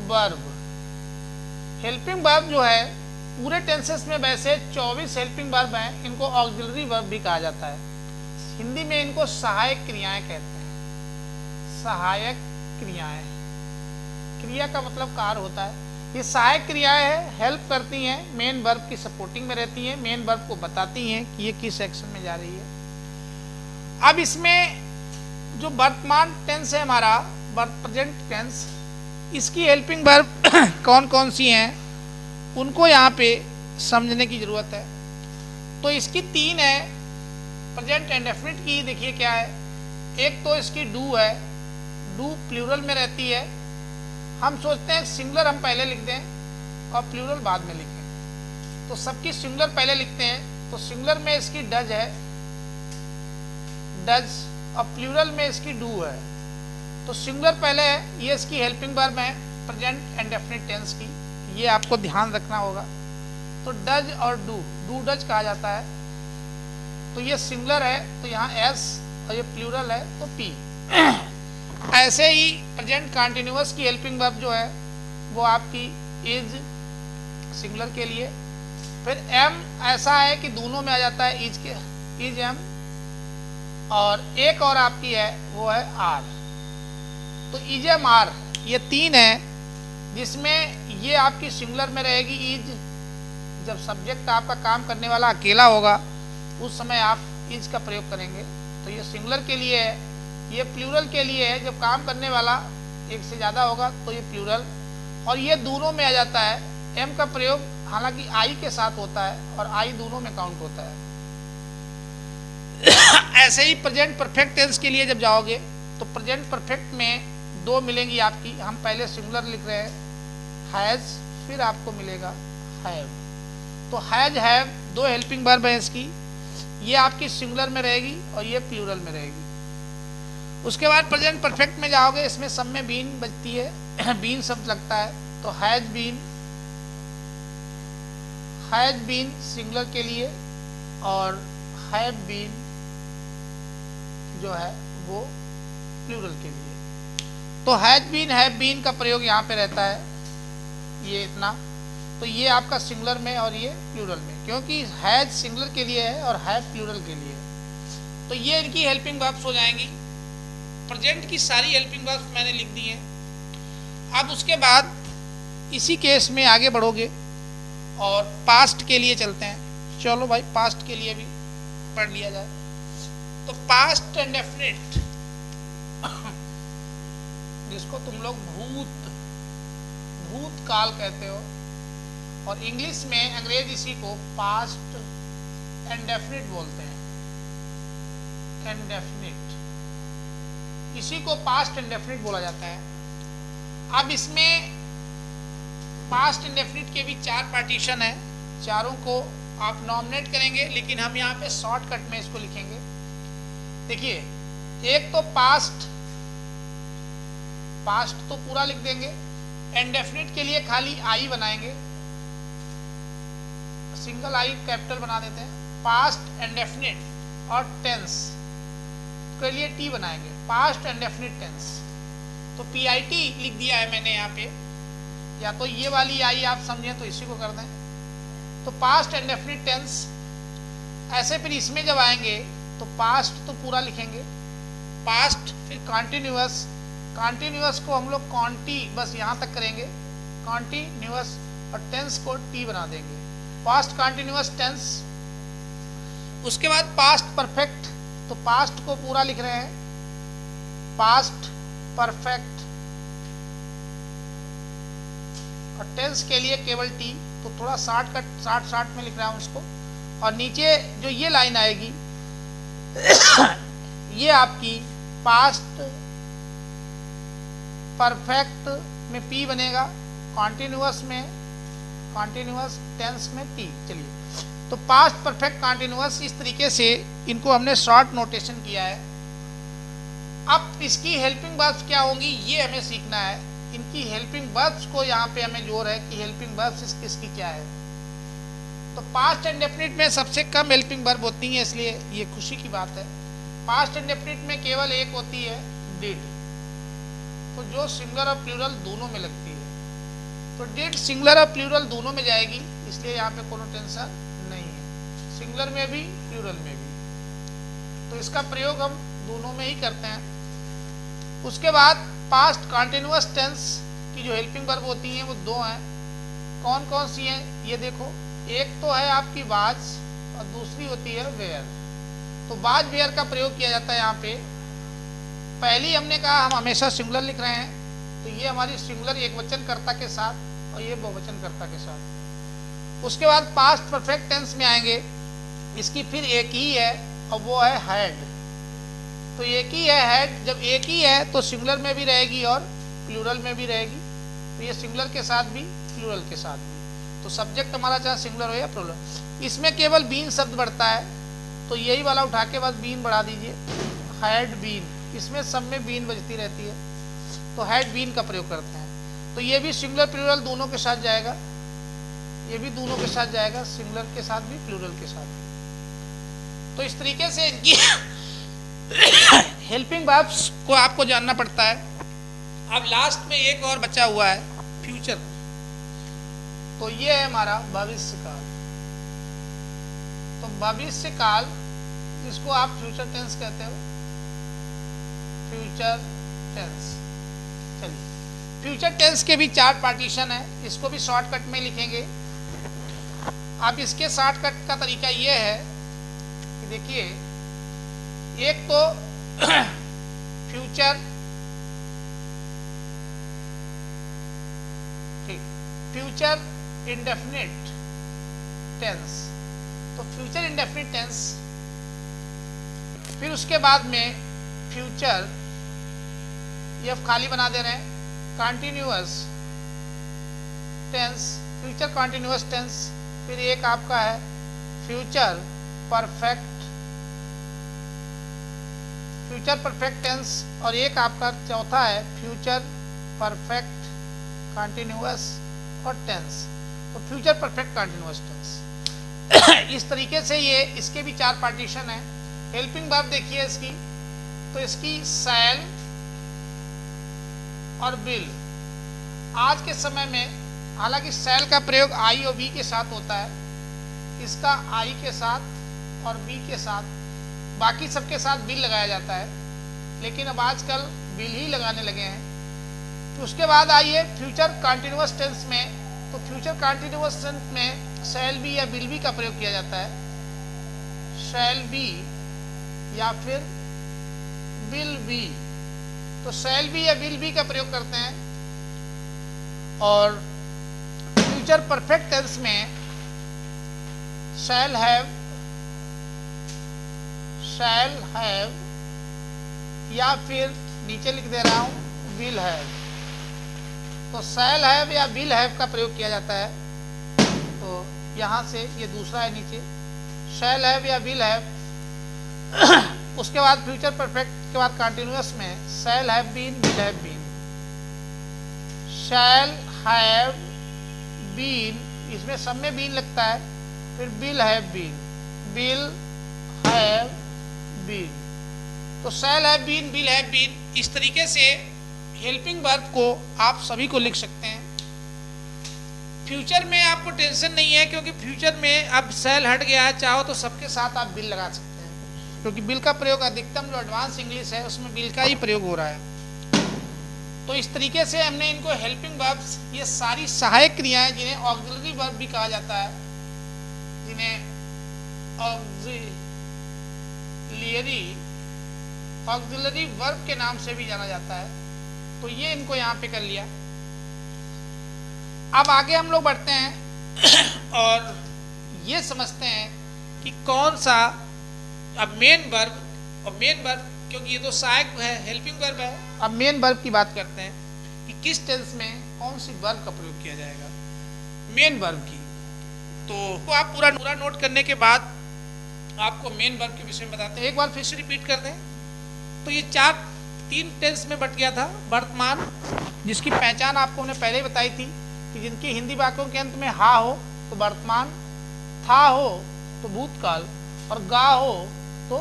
वर्ब, हेल्पिंग वर्ब जो है पूरे टेंसेस में वैसे 24 हेल्पिंग वर्ब हैं। इनको ऑक्सिलरी वर्ब भी कहा जाता है। हिंदी में इनको सहायक क्रियाएं कहते हैं। सहायक क्रियाएं, क्रिया का मतलब कार्य होता है। ये सहायक क्रियाएं हैं, हेल्प करती हैं, मेन वर्ब की सपोर्टिंग में रहती हैं, मेन वर्ब को बताती हैं कि ये किस एक्शन में जा रही है। अब इसमें जो वर्तमान टेंस है हमारा, प्रेजेंट टेंस, इसकी हेल्पिंग वर्ब कौन कौन सी हैं उनको यहाँ पे समझने की ज़रूरत है। तो इसकी तीन है प्रेजेंट इंडेफिनिट की। देखिए क्या है, एक तो इसकी डू है। डू प्लूरल में रहती है। हम सोचते हैं सिंगुलर हम पहले लिख दें और प्लूरल बाद में लिखें, तो सबकी सिंगुलर पहले लिखते हैं। तो सिंगुलर में इसकी डज है, डज, और प्लूरल में इसकी डू है। तो सिंगुलर पहले है, ये इसकी हेल्पिंग वर्ब है प्रेजेंट इंडेफिनिट टेंस की, ये आपको ध्यान रखना होगा। तो डज और डू डज कहा जाता है। तो ये सिंगुलर है तो यहाँ एस, और ये प्लूरल है तो पी। ऐसे ही प्रेजेंट कॉन्टिन्यूअस की हेल्पिंग वर्ब जो है वो आपकी इज, सिंगुलर के लिए। फिर एम ऐसा है कि दोनों में आ जाता है, इज के, इज एम। और एक और आपकी है वो है आर। तो इज एम आर, ये तीन है, जिसमें ये आपकी सिंगुलर में रहेगी इज। जब सब्जेक्ट आपका काम करने वाला अकेला होगा उस समय आप इज का प्रयोग करेंगे, तो ये सिंगुलर के लिए है। ये प्लूरल के लिए है, जब काम करने वाला एक से ज़्यादा होगा तो ये प्लूरल। और ये दोनों में आ जाता है। एम का प्रयोग हालांकि आई के साथ होता है और आई दोनों में काउंट होता है। ऐसे ही प्रेजेंट परफेक्ट टेंस के लिए जब जाओगे तो प्रेजेंट परफेक्ट में दो मिलेंगी आपकी। हम पहले सिंगुलर लिख रहे हैं हैज़, फिर आपको मिलेगा हैव। तो हैज, हैव दो हेल्पिंग वर्ब है इसकी। ये आपकी सिंगुलर में रहेगी और ये प्लूरल में रहेगी। उसके बाद प्रेजेंट परफेक्ट में जाओगे, इसमें सब में बीन बचती है, बीन शब्द लगता है। तो हैज बीन सिंगुलर के लिए, और हैव बीन जो है वो प्लूरल के लिए। तो हैज बीन का प्रयोग यहाँ पे रहता है, ये इतना। तो ये आपका सिंगुलर में और ये प्लूरल में, क्योंकि हैज सिंगुलर के लिए है और हैव प्लूरल के लिए। तो ये इनकी हेल्पिंग वर्ब्स हो जाएंगी। प्रेजेंट की सारी हेल्पिंग वर्ब्स मैंने लिख दी हैं। अब उसके बाद इसी केस में आगे बढ़ोगे और पास्ट के लिए चलते हैं। चलो भाई, पास्ट के लिए भी पढ़ लिया जाए। तो पास्ट इंडेफिनिट, जिसको तुम लोग भूतकाल कहते हो, और इंग्लिश में अंग्रेज इसी को पास्ट इंडेफिनिट बोलते हैं। इंडेफिनिट, इसी को पास्ट इंडेफिनिट बोला जाता है। अब इसमें पास्ट इंडेफिनिट के भी चार पार्टीशन है। चारों को आप नॉमिनेट करेंगे, लेकिन हम यहाँ पे शॉर्टकट में इसको लिखेंगे। देखिए, एक तो पास्ट तो पूरा लिख देंगे। इंडेफिनिट के लिए खाली आई बनाएंगे, सिंगल आई कैपिटल बना देते हैं। पास्ट इंडेफिनिट और टेंस के लिए टी बनाएंगे, पास्ट इंडेफिनिट टेंस। तो PIT लिख दिया है मैंने यहाँ पे, या तो ये वाली आई आप समझें तो इसी को कर दें। तो पास्ट इंडेफिनिट टेंस। ऐसे फिर इसमें जब आएंगे तो पास्ट तो पूरा लिखेंगे, पास्ट, फिर कॉन्टिन्यूअस। कॉन्टिन्यूअस को हम लोग कॉन्टी बस यहाँ तक करेंगे, कॉन्टिन्यूअस, और टेंस को टी बना देंगे, पास्ट कॉन्टिन्यूअस टेंस। उसके बाद पास्ट परफेक्ट, तो पास्ट को पूरा लिख रहे हैं, पास्ट परफेक्ट और टेंस के लिए केवल टी, तो थोड़ा शार्ट में लिख रहा हूँ इसको। और नीचे जो ये लाइन आएगी ये आपकी पास्ट परफेक्ट में पी बनेगा, कॉन्टिन्यूअस टेंस में टी। चलिए, तो पास्ट परफेक्ट कॉन्टिन्यूअस, इस तरीके से इनको हमने शॉर्ट नोटेशन किया है। अब इसकी हेल्पिंग वर्ब्स क्या होंगी ये हमें सीखना है। इनकी हेल्पिंग वर्ब्स को यहाँ पे हमें जोर है कि हेल्पिंग वर्ब्स किसकी क्या है। तो पास्ट इंडेफिनिट में सबसे कम हेल्पिंग वर्ब होती है, इसलिए ये खुशी की बात है। पास्ट इंडेफिनिट में केवल एक होती है, डिड, तो जो सिंगुलर और प्लूरल दोनों में लगती है। तो डिड सिंगुलर और प्लूरल दोनों में जाएगी, इसलिए यहाँ पे कोनो टेंशन नहीं है, सिंगुलर में भी प्लूरल में भी। तो इसका प्रयोग हम दोनों में ही करते हैं। उसके बाद पास्ट कॉन्टिन्यूअस टेंस की जो हेल्पिंग वर्ब होती हैं वो दो हैं। कौन कौन सी हैं ये देखो, एक तो है आपकी वाज और दूसरी होती है वेयर। तो वाज वेयर का प्रयोग किया जाता है यहाँ पे। पहली हमने कहा हम हमेशा सिंगुलर लिख रहे हैं, तो ये हमारी सिंगुलर एक वचन कर्ता के साथ और ये बहुवचन कर्ता के साथ। उसके बाद पास्ट परफेक्ट टेंस में आएंगे, इसकी फिर एक ही है और वो है हैड। तो एक ही है हैड, जब एक ही है तो सिंगुलर में भी रहेगी और प्लूरल में भी रहेगी। तो ये सिंगुलर के साथ भी प्लूरल के साथ भी। तो सब्जेक्ट हमारा चाहे सिंगुलर हो या प्लूरल। इसमें केवल बीन शब्द बढ़ता है, तो यही वाला उठा के बस बीन बढ़ा दीजिए, हैड बीन। इसमें सब में बीन बजती रहती है, तो हैड बीन का प्रयोग करते हैं। तो ये भी सिंगुलर प्लूरल दोनों के साथ जाएगा, ये भी दोनों के साथ जाएगा, सिंगुलर के साथ भी प्लूरल के साथ भी। तो इस तरीके से इनकी हेल्पिंग वर्ब्स को आपको जानना पड़ता है। अब लास्ट में एक और बचा हुआ है, फ्यूचर। तो ये है हमारा भविष्य काल। तो भविष्य काल जिसको आप फ्यूचर टेंस कहते हो, फ्यूचर टेंस। चलिए, फ्यूचर टेंस के भी 4 पार्टीशन है, इसको भी शॉर्टकट में लिखेंगे। अब इसके शॉर्टकट का तरीका ये है कि देखिए, एक तो फ्यूचर, ठीक, फ्यूचर इंडेफिनिट टेंस। तो फ्यूचर इंडेफिनिट टेंस, फिर उसके बाद में फ्यूचर, ये खाली बना दे रहे हैं, continuous tense, future continuous tense. फिर एक आपका है future perfect, future perfect tense. और एक आपका चौथा है फ्यूचर परफेक्ट कॉन्टिन्यूअस और टेंस। तो फ्यूचर परफेक्ट कॉन्टिन्यूअस टेंस। इस तरीके से ये इसके भी 4 पार्टीशन है। हेल्पिंग वर्ब देखिए इसकी, तो इसकी शैल और विल। आज के समय में हालांकि शैल का प्रयोग आई और बी के साथ होता है, इसका आई के साथ और बी के साथ, बाकी सबके साथ बिल लगाया जाता है, लेकिन अब आजकल बिल ही लगाने लगे हैं। तो उसके बाद आइए फ्यूचर कॉन्टिन्यूअस टेंस में। तो फ्यूचर कॉन्टिन्यूअस टेंस में शैल बी या विल बी का प्रयोग किया जाता है, शैल बी या फिर विल बी। तो शैल बी या विल बी का प्रयोग करते हैं। और फ्यूचर परफेक्ट टेंस में शैल हैव या फिर नीचे लिख दे रहा हूं विल हैव। तो शैल हैव या विल हैव का प्रयोग किया जाता है। तो यहां से ये दूसरा है नीचे, शैल हैव या विल हैव। उसके बाद फ्यूचर परफेक्ट के बाद कंटिन्यूअस में shall have been, will have been, shall have been, इसमें सब में बीन लगता है। फिर will have been, will have been. तो shall have been, will have been, इस तरीके से हेल्पिंग वर्ब को आप सभी को लिख सकते हैं। फ्यूचर में आपको टेंशन नहीं है, क्योंकि फ्यूचर में अब शैल हट गया है, चाहो तो सबके साथ आप बिल लगा सकते हैं, क्योंकि बिल का प्रयोग अधिकतम जो एडवांस इंग्लिश है उसमें बिल का ही प्रयोग हो रहा है। तो इस तरीके से हमने इनको हेल्पिंग वर्ब्स, ये सारी सहायक क्रियाएं जिन्हें ऑक्सिलरी वर्ब भी कहा जाता है, जिन्हें ऑक्सिलरी वर्ब के नाम से भी जाना जाता है, तो ये इनको यहाँ पे कर लिया। अब आगे हम लोग बढ़ते हैं और ये समझते हैं कि कौन सा अब मेन वर्ब, और मेन वर्ब क्योंकि ये तो सहायक है, हेल्पिंग वर्ब है। अब मेन वर्ब की बात करते हैं कि किस टेंस में कौन सी वर्ब का प्रयोग किया जाएगा मेन वर्ब की। तो आप पूरा नोट करने के बाद आपको मेन वर्ब के विषय में बताते हैं। एक बार फिर से रिपीट कर दें तो ये तीन टेंस में बट गया था। वर्तमान, जिसकी पहचान आपको हमने पहले ही बताई थी कि जिनके हिंदी वाक्यों के अंत में हा हो तो वर्तमान, था हो तो भूतकाल और गा हो तो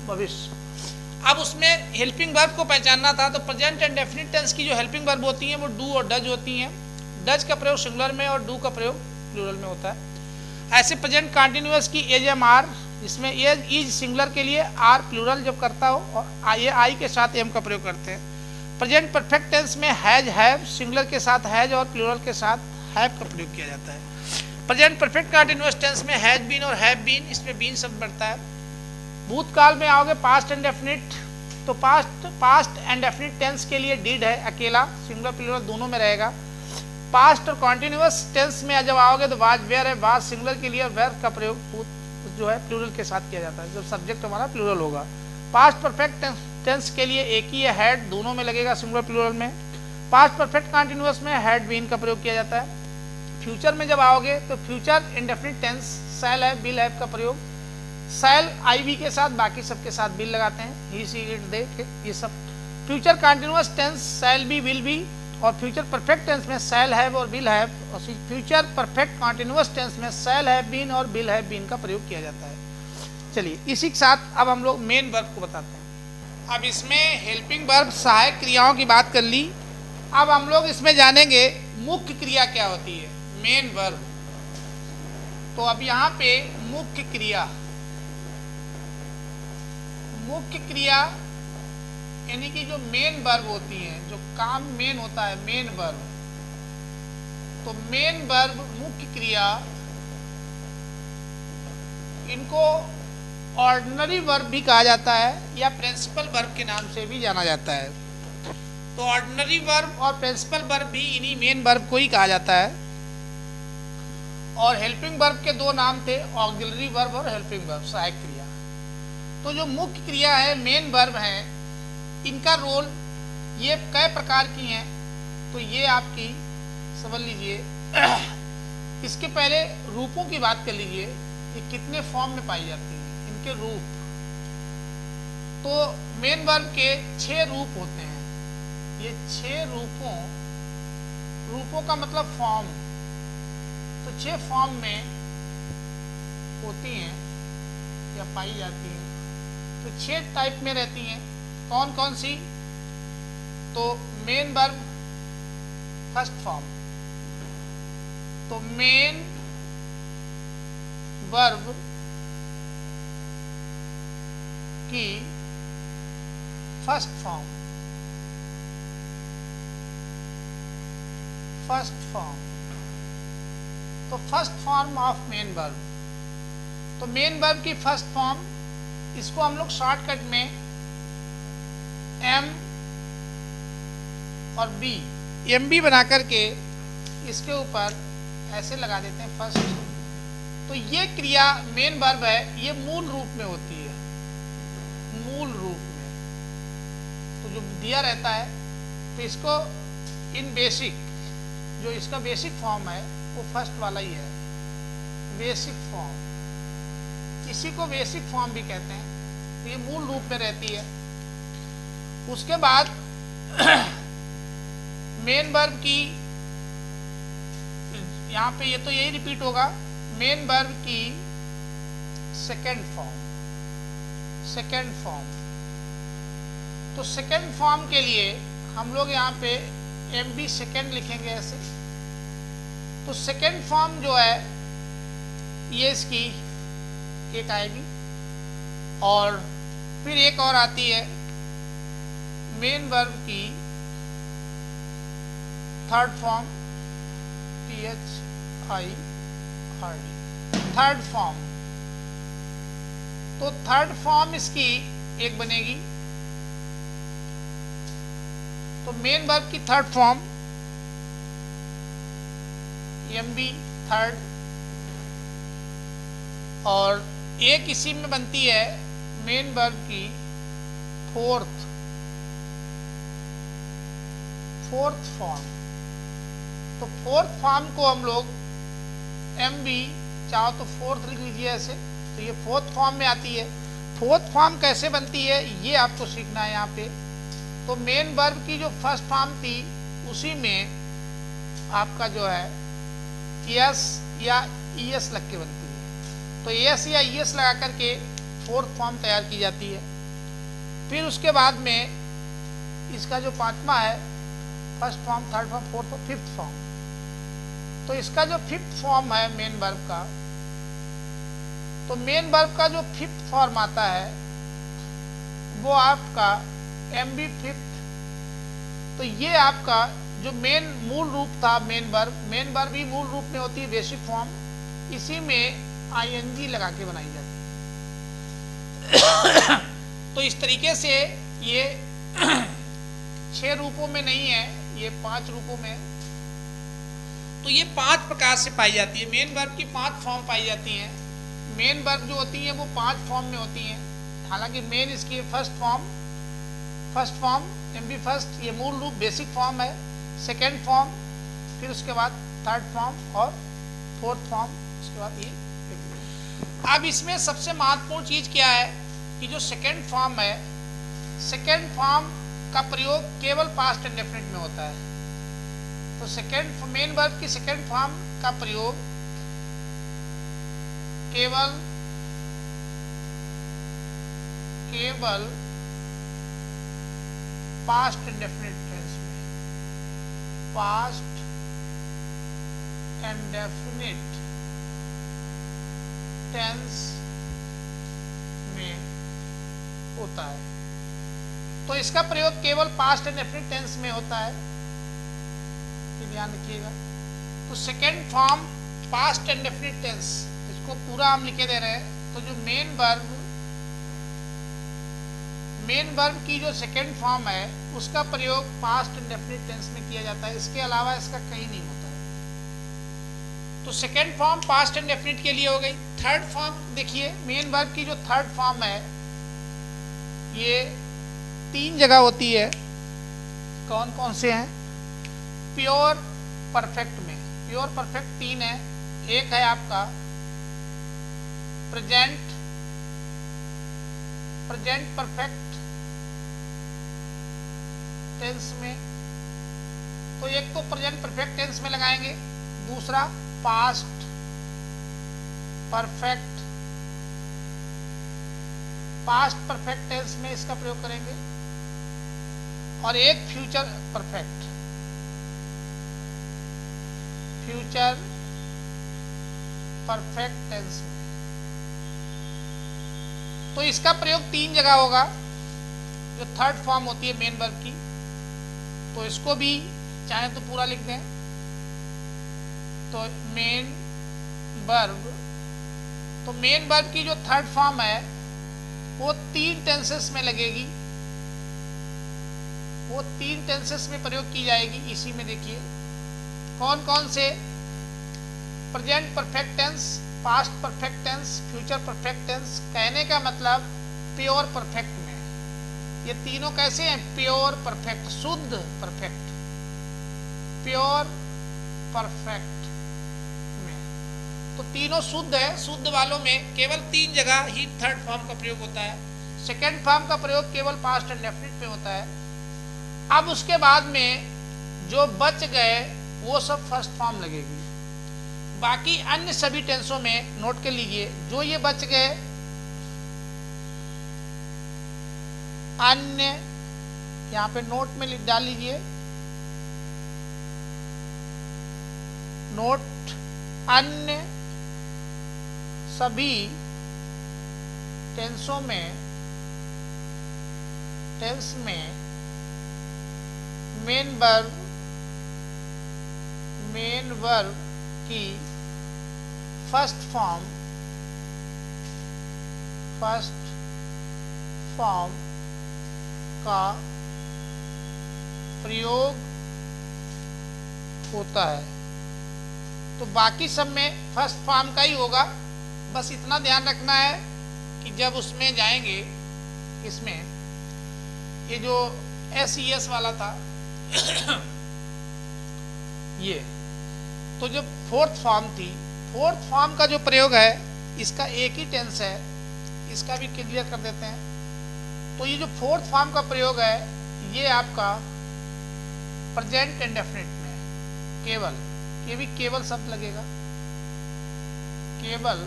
भविष्य। अब उसमें हेल्पिंग वर्ब को पहचानना था तो प्रेजेंट एंड डेफिनिट टेंस की जो हेल्पिंग वर्ब होती हैं वो डू और डज होती हैं। डज का प्रयोग सिंगुलर में और डू का प्रयोग प्लूरल में होता है। ऐसे प्रेजेंट कंटिन्यूअस की एज एम आर, जिसमें एज इज सिंगुलर के लिए, आर प्लूरल जब करता हो और ये आई के साथ एम का प्रयोग करते हैं। प्रेजेंट परफेक्ट टेंस में हैज हैव सिंगुलर के साथ हैज और प्लूरल के साथ हैव का प्रयोग किया जाता है। प्रेजेंट परफेक्ट कंटिन्यूअस टेंस में हैज बीन और हैव बीन, इसमें बीन शब्द बढ़ता है। भूतकाल में आओगे पास्ट एंड डेफिनिट, तो पास्ट एंड डेफिनिट टेंस के लिए डिड है अकेला, सिंगुलर प्लूरल दोनों में रहेगा। पास्ट और कॉन्टिन्यूअस टेंस में जब आओगे तो वाज वेयर है, वाज सिंगुलर के लिए और वेयर का प्रयोग जो है प्लूरल के साथ किया जाता है जब सब्जेक्ट हमारा प्लूरल होगा। पास्ट परफेक्ट टेंस के लिए एक ही है, हैड दोनों में लगेगा सिंगुलर प्लूरल में। पास्ट परफेक्ट कंटिन्यूअस में हैड बीन का प्रयोग किया जाता है। फ्यूचर में जब आओगे तो फ्यूचर इंडेफिनिट टेंस शैल है, विल हैव का प्रयोग, शैल आई वी के साथ, बाकी सबके साथ विल लगाते हैं, ही सी इट दे ये सब। Future continuous tense shall be, will be, और फ्यूचर परफेक्ट टेंस में शैल हैव और विल हैव, और फ्यूचर परफेक्ट कंटिन्यूअस टेंस में शैल हैव बीन और विल हैव बीन का प्रयोग किया जाता है। चलिए इसी के साथ अब हम लोग मेन वर्ब को बताते हैं। अब इसमें हेल्पिंग वर्ब सहायक क्रियाओं की बात कर ली, अब हम लोग इसमें जानेंगे मुख्य क्रिया क्या होती है मेन वर्ब। तो अब यहाँ पे मुख्य क्रिया यानी कि जो मेन वर्ब होती हैं, जो काम मेन होता है मेन वर्ब, तो मेन वर्ब मुख्य क्रिया, इनको ऑर्डिनरी वर्ब भी कहा जाता है या प्रिंसिपल वर्ब के नाम से भी जाना जाता है। तो ऑर्डिनरी वर्ब और प्रिंसिपल वर्ब भी इन्हीं मेन वर्ब को ही कहा जाता है। और हेल्पिंग वर्ब के दो नाम थे, ऑक्सिलरी वर्ब और हेल्पिंग वर्ब, सहायक क्रिया। तो जो मुख्य क्रिया है मेन वर्ब है, इनका रोल ये कई प्रकार की हैं, तो ये आपकी समझ लीजिए। इसके पहले रूपों की बात कर लीजिए, ये कितने फॉर्म में पाई जाती हैं, इनके रूप। तो मेन वर्ब के 6 रूप होते हैं। ये 6 रूपों का मतलब फॉर्म, तो 6 फॉर्म में होती हैं या पाई जाती हैं। तो 6 टाइप में रहती हैं। कौन कौन सी? तो मेन वर्ब फर्स्ट फॉर्म, तो मेन वर्ब की फर्स्ट फॉर्म, तो first form of main verb. तो मेन वर्ब की फर्स्ट फॉर्म, इसको हम लोग शॉर्टकट में एम और बी, एम बी बना करके इसके ऊपर ऐसे लगा देते हैं फर्स्ट। तो ये क्रिया मेन वर्ब है, ये मूल रूप में होती है, मूल रूप में। तो जो दिया रहता है, तो इसको इन बेसिक, जो इसका बेसिक फॉर्म है वो फर्स्ट वाला ही है, बेसिक फॉर्म। इसी को बेसिक फॉर्म भी कहते हैं। तो ये मूल रूप में रहती है। उसके बाद मेन वर्ब की, यहाँ पे ये तो यही रिपीट होगा, मेन वर्ब की सेकेंड फॉर्म। तो सेकेंड फॉर्म के लिए हम लोग यहाँ पे एम बी सेकेंड लिखेंगे ऐसे। तो सेकेंड फॉर्म जो है ये इसकी एक आएगी, और फिर एक और आती है मेन वर्ब की third form, THIRD, third form. तो थर्ड फॉर्म इसकी एक बनेगी। तो मेन वर्ब की third form M B third, और एक इसी में बनती है मेन वर्ब की फोर्थ फॉर्म। तो फोर्थ फॉर्म को हम लोग एम बी, चाहो तो फोर्थ लिख लीजिए ऐसे, तो ये फोर्थ फॉर्म में आती है। फोर्थ फॉर्म कैसे बनती है ये आपको सीखना है यहाँ पे। तो मेन वर्ब की जो फर्स्ट फॉर्म थी उसी में आपका जो है एस या ईएस लग के बनती है। तो एस या ईएस लगा करके फोर्थ फॉर्म तैयार की जाती है। फिर उसके बाद में इसका जो पांचवा है, first form, third form, fourth और फिफ्थ फॉर्म। तो इसका जो फिफ्थ फॉर्म है मेन वर्ब का, तो मेन वर्ब का जो फिफ्थ फॉर्म आता है वो आपका एम बी फिफ्थ। तो ये आपका जो मेन मूल रूप था मेन वर्ब ही मूल रूप में होती है बेसिक फॉर्म, इसी में आईएनजी लगा के बनाई जाती है। तो इस तरीके से ये 6 रूपों में नहीं है, ये 5 रूपों में। तो ये 5 प्रकार से पाई जाती है। मेन वर्ब की 5 फॉर्म पाई जाती हैं। मेन वर्ब जो होती हैं वो 5 फॉर्म में होती हैं। हालांकि मेन इसकी first form M B first, ये मूल रूप बेसिक फॉर्म है। सेकेंड फॉर्म, फिर उसके बाद थर्ड फॉर्म और फोर्थ फॉर्म, उसके बाद ये। अब इसमें सबसे महत्वपूर्ण चीज क्या है कि जो सेकेंड फॉर्म है, सेकेंड फॉर्म का प्रयोग केवल पास्ट इंडेफिनिट में होता है। तो सेकेंड मेन वर्ब की सेकेंड फॉर्म का प्रयोग केवल पास्ट इंडेफिनिट टेंस में, पास्ट इंडेफिनिट टेंस में होता है। तो इसका प्रयोग केवल पास्ट इंडेफिनिट टेंस में होता है, ये ध्यान रखिएगा। तो second form past indefinite tense, इसको पूरा हम लिखे दे रहे हैं। तो जो मेन वर्ब की जो सेकेंड फॉर्म है उसका प्रयोग पास्ट इंडेफिनिट टेंस में किया जाता है, इसके अलावा इसका कहीं नहीं होता है। तो सेकेंड फॉर्म पास्ट इंडेफिनिट के लिए हो गई। थर्ड फॉर्म देखिए, मेन वर्ब की जो थर्ड फॉर्म है ये 3 जगह होती है। कौन कौन से हैं? प्योर परफेक्ट में, प्योर परफेक्ट 3 है। एक है आपका प्रेजेंट परफेक्ट टेंस में, तो एक तो प्रेजेंट परफेक्ट टेंस में लगाएंगे, दूसरा पास्ट परफेक्ट टेंस में इसका प्रयोग करेंगे, और एक फ्यूचर परफेक्ट टेंस में। तो इसका प्रयोग 3 जगह होगा जो थर्ड फॉर्म होती है मेन वर्ब की। तो इसको भी चाहे तो पूरा लिख दें। तो मेन वर्ब की जो थर्ड फॉर्म है वो 3 टेंसेस में लगेगी, वो 3 टेंसेस में प्रयोग की जाएगी। इसी में देखिए कौन कौन से, present perfect tense, past perfect tense, future perfect tense. कहने का मतलब प्योर परफेक्ट में ये तीनों कैसे हैं? प्योर परफेक्ट, शुद्ध परफेक्ट, प्योर परफेक्ट में। तो तीनों शुद्ध है। शुद्ध वालों में केवल 3 जगह ही थर्ड फॉर्म का प्रयोग होता है। सेकेंड फॉर्म का प्रयोग केवल पास्ट इंडेफिनिट में होता है। अब उसके बाद में जो बच गए वो सब फर्स्ट फॉर्म लगेगी। बाकी अन्य सभी टेंसों में नोट कर लीजिए, जो ये बच गए अन्य, यहां पे नोट में डाल लीजिए, नोट अन्य सभी टेंस में मेन वर्ब की फर्स्ट फॉर्म का प्रयोग होता है। तो बाकी सब में फर्स्ट फॉर्म का ही होगा। बस इतना ध्यान रखना है कि जब उसमें जाएंगे, इसमें ये जो SES वाला था ये, तो जो फोर्थ फॉर्म थी, फोर्थ फॉर्म का जो प्रयोग है इसका एक ही टेंस है, इसका भी क्लियर कर देते हैं। तो ये जो फोर्थ फॉर्म का प्रयोग है ये आपका प्रेजेंट इंडेफिनिट में केवल, ये भी केवल शब्द लगेगा, केवल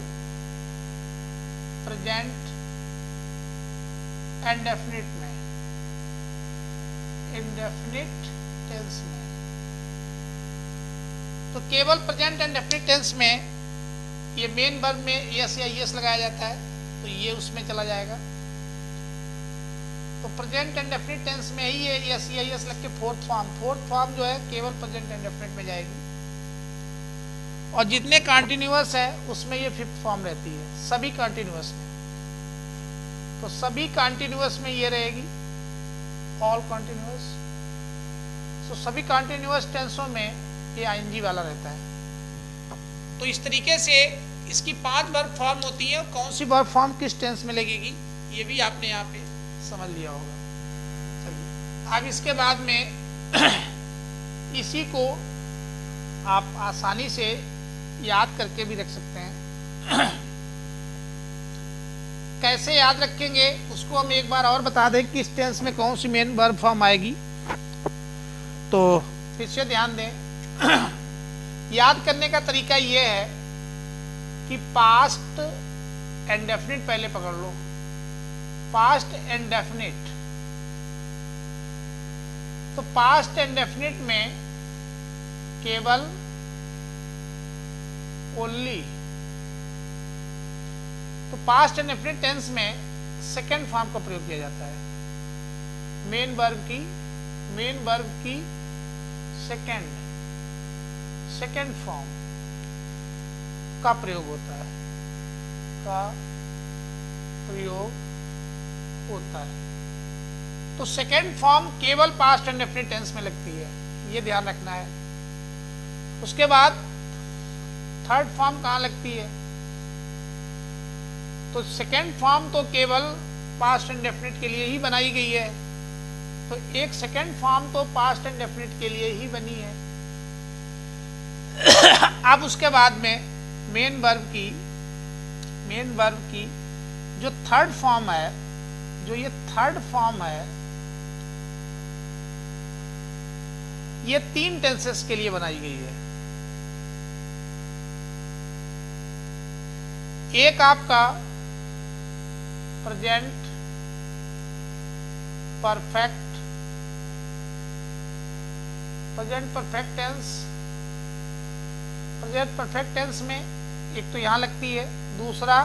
प्रेजेंट इंडेफिनिट में, इंडेफिनिट टेंस में। तो केवल प्रेजेंट इंडेफिनिट टेंस में ये मेन वर्ब में यस या यस लगाया जाता है, तो ये उसमें चला जाएगा। तो प्रेजेंट इंडेफिनिट टेंस में ही ये यस या यस लग के फोर्थ फॉर्म जो है केवल प्रेजेंट इंडेफिनिट में जाएगी। और जितने कंटिन्यूअस है उसमें ये फिफ्थ फॉर्म रहती है, सभी कंटिन्यूअस में। तो सभी कंटिन्यूअस में ये रहेगी, ऑल कंटिन्यूअस। तो सभी कंटिन्यूअस टेंसों में ये ING वाला रहता है। तो इस तरीके से इसकी 5 वर्ब फॉर्म होती है, और कौन सी वर्ब फॉर्म किस टेंस में लगेगी ये भी आपने यहाँ पे समझ लिया होगा। चलिए अब इसके बाद में इसी को आप आसानी से याद करके भी रख सकते हैं। कैसे याद रखेंगे उसको हम एक बार और बता दें कि इस टेंस में कौन सी मेन वर्ब फॉर्म आएगी। तो फिर से ध्यान दें, याद करने का तरीका ये है कि पास्ट इंडेफिनिट पहले पकड़ लो, पास्ट इंडेफिनिट। तो पास्ट इंडेफिनिट में केवल ओनली, तो पास्ट इंडेफिनिट टेंस में सेकेंड फॉर्म का प्रयोग किया जाता है। मेन वर्ब की सेकेंड फॉर्म का प्रयोग होता है, तो सेकेंड फॉर्म केवल पास्ट इंडेफिनिट टेंस में लगती है, ये ध्यान रखना है। उसके बाद थर्ड फॉर्म कहाँ लगती है, तो सेकेंड फॉर्म तो केवल पास्ट इंडेफिनिट के लिए ही बनाई गई है, तो एक सेकेंड फॉर्म तो पास्ट इंडेफिनिट के लिए ही बनी है। अब उसके बाद में मेन वर्ब की जो थर्ड फॉर्म है, जो ये थर्ड फॉर्म है, ये 3 टेंसेस के लिए बनाई गई है। एक आपका प्रेजेंट परफेक्ट टेंस में एक तो यहां लगती है, दूसरा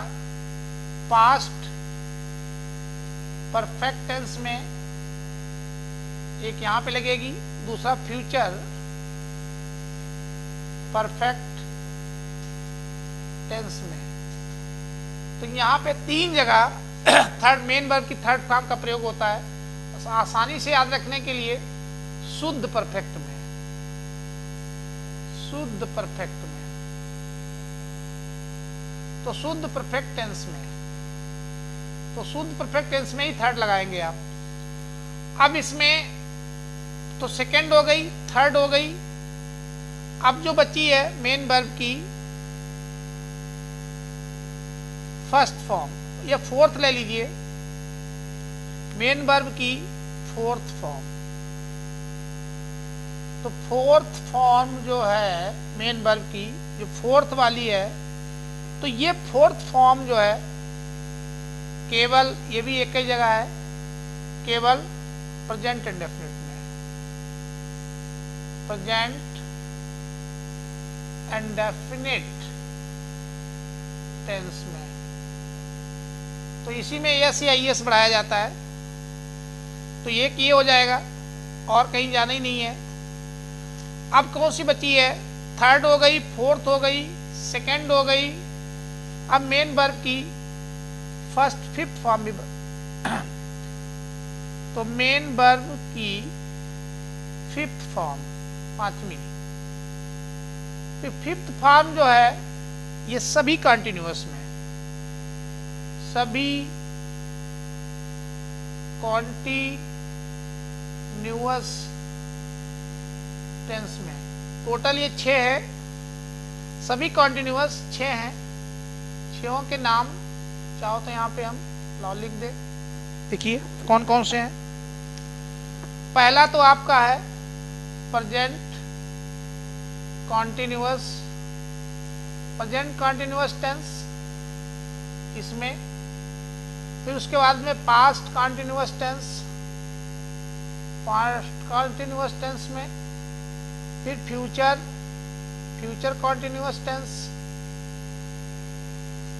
पास्ट परफेक्ट टेंस में एक यहां पे लगेगी, दूसरा फ्यूचर परफेक्ट टेंस में। तो यहाँ पे 3 जगह थर्ड मेन वर्ब की थर्ड फॉर्म का प्रयोग होता है। आसानी से याद रखने के लिए शुद्ध परफेक्ट में, तो शुद्ध परफेक्ट टेंस में, तो शुद्ध परफेक्ट टेंस में ही थर्ड लगाएंगे आप। अब इसमें तो सेकंड हो गई, थर्ड हो गई, अब जो बची है मेन वर्ब की फर्स्ट फॉर्म या फोर्थ ले लीजिए, मेन वर्ब की फोर्थ फॉर्म। तो फोर्थ फॉर्म जो है मेन वर्ब की जो फोर्थ वाली है, तो ये फोर्थ फॉर्म जो है केवल, ये भी एक ही जगह है, केवल प्रेजेंट इंडेफिनिट में, प्रेजेंट इंडेफिनिट टेंस में। तो इसी में यस या यस बढ़ाया जाता है, तो ये किए हो जाएगा और कहीं जाना ही नहीं है। अब कौन सी बची है, थर्ड हो गई, फोर्थ हो गई, सेकंड हो गई। अब मेन वर्ब की फर्स्ट फिफ्थ फॉर्म भी तो मेन वर्ब की फिफ्थ फॉर्म, पांचवी, फिर फिफ्थ फॉर्म जो है ये सभी कॉन्टिन्यूअस में, सभी कॉन्टिन्यूअस टेंस में। टोटल ये 6 है, सभी कॉन्टिन्यूअस 6 हैं। 6 के नाम चाहो तो यहाँ पे हम लाओ लिख दे, देखिए कौन कौन से हैं। पहला तो आपका है present continuous, present continuous tense इसमें। फिर उसके बाद में past continuous tense, past continuous tense में। फिर future, future continuous tense,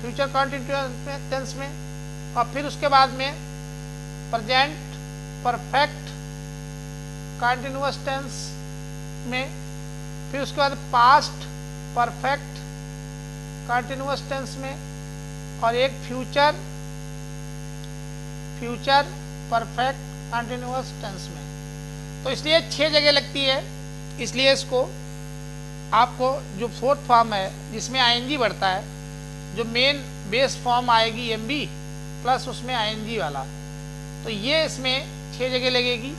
future continuous tense में। और फिर उसके बाद में प्रेजेंट परफेक्ट कॉन्टिन्यूअस टेंस में। फिर उसके बाद पास्ट परफेक्ट कॉन्टिन्यूअस टेंस में। और एक future, future perfect continuous tense में। तो इसलिए 6 जगह लगती है, इसलिए इसको आपको जो फोर्थ फॉर्म है जिसमें आईएनजी बढ़ता है, जो मेन बेस फॉर्म आएगी एमबी प्लस उसमें आईएनजी वाला, तो ये इसमें 6 जगह लगेगी।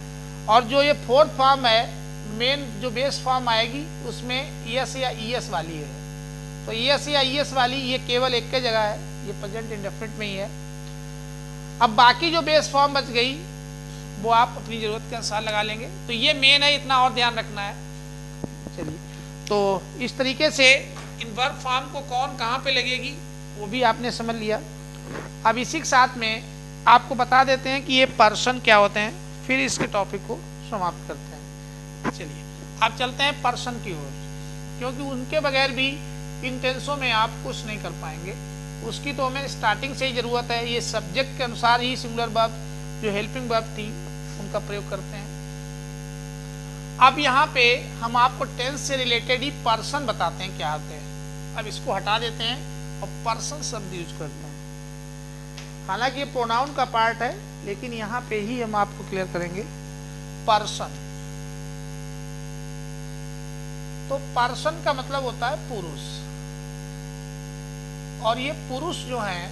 और जो ये फोर्थ फॉर्म है मेन जो बेस फॉर्म आएगी उसमें ईएस या ईएस वाली है। तो ईएस या ईएस वाली ये केवल एक ही जगह है, ये प्रेजेंट इंडेफिनिट में ही है। अब बाकी जो बेस फॉर्म बच गई वो आप अपनी जरूरत के अनुसार लगा लेंगे। तो ये मेन है, इतना और ध्यान रखना है। चलिए, तो इस तरीके से इन वर्ब फॉर्म को कौन कहाँ पे लगेगी वो भी आपने समझ लिया। अब इसी के साथ में आपको बता देते हैं कि ये पर्सन क्या होते हैं, फिर इसके टॉपिक को समाप्त करते हैं। चलिए अब चलते हैं पर्सन की ओर, क्योंकि उनके बगैर भी इन टेंसों में आप कुछ नहीं कर पाएंगे। उसकी तो हमें स्टार्टिंग से ही ज़रूरत है। ये सब्जेक्ट के अनुसार ही सिंगुलर वर्ब जो हेल्पिंग वर्ब थी उनका प्रयोग करते हैं। अब यहाँ पे हम आपको टेंस से रिलेटेड ही पर्सन बताते हैं क्या होते हैं। अब इसको हटा देते हैं और पर्सन शब्द यूज करते हैं। हालांकि ये प्रोनाउन का पार्ट है, लेकिन यहाँ पे ही हम आपको क्लियर करेंगे पर्सन। तो पर्सन का मतलब होता है पुरुष, और ये पुरुष जो हैं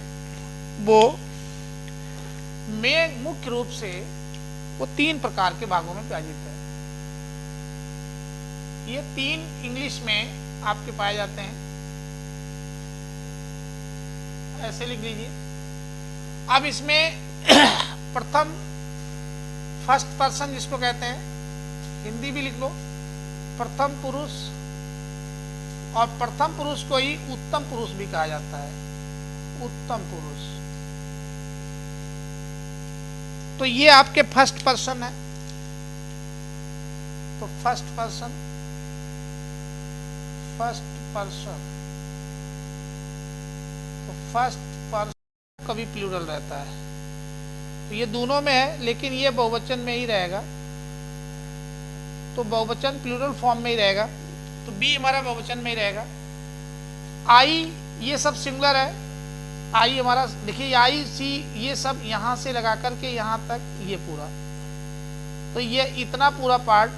वो में मुख्य रूप से वो 3 प्रकार के भागों में विभाजित है। ये 3 इंग्लिश में आपके पाए जाते हैं, ऐसे लिख लीजिए। अब इसमें प्रथम फर्स्ट पर्सन जिसको कहते हैं, हिंदी भी लिख लो प्रथम पुरुष, और प्रथम पुरुष को ही उत्तम पुरुष भी कहा जाता है, उत्तम पुरुष। तो ये आपके फर्स्ट पर्सन है। तो फर्स्ट पर्सन, फर्स्ट पर्सन, तो फर्स्ट पर्सन कभी प्लूरल रहता है। तो ये दोनों में है, लेकिन ये बहुवचन में ही रहेगा, तो बहुवचन प्लूरल फॉर्म में ही रहेगा। तो बी हमारा बहुवचन में ही रहेगा। आई ये सब सिंगुलर है, आई हमारा देखिए आई सी ये सब यहाँ से लगा करके यहाँ तक ये पूरा, तो ये इतना पूरा पार्ट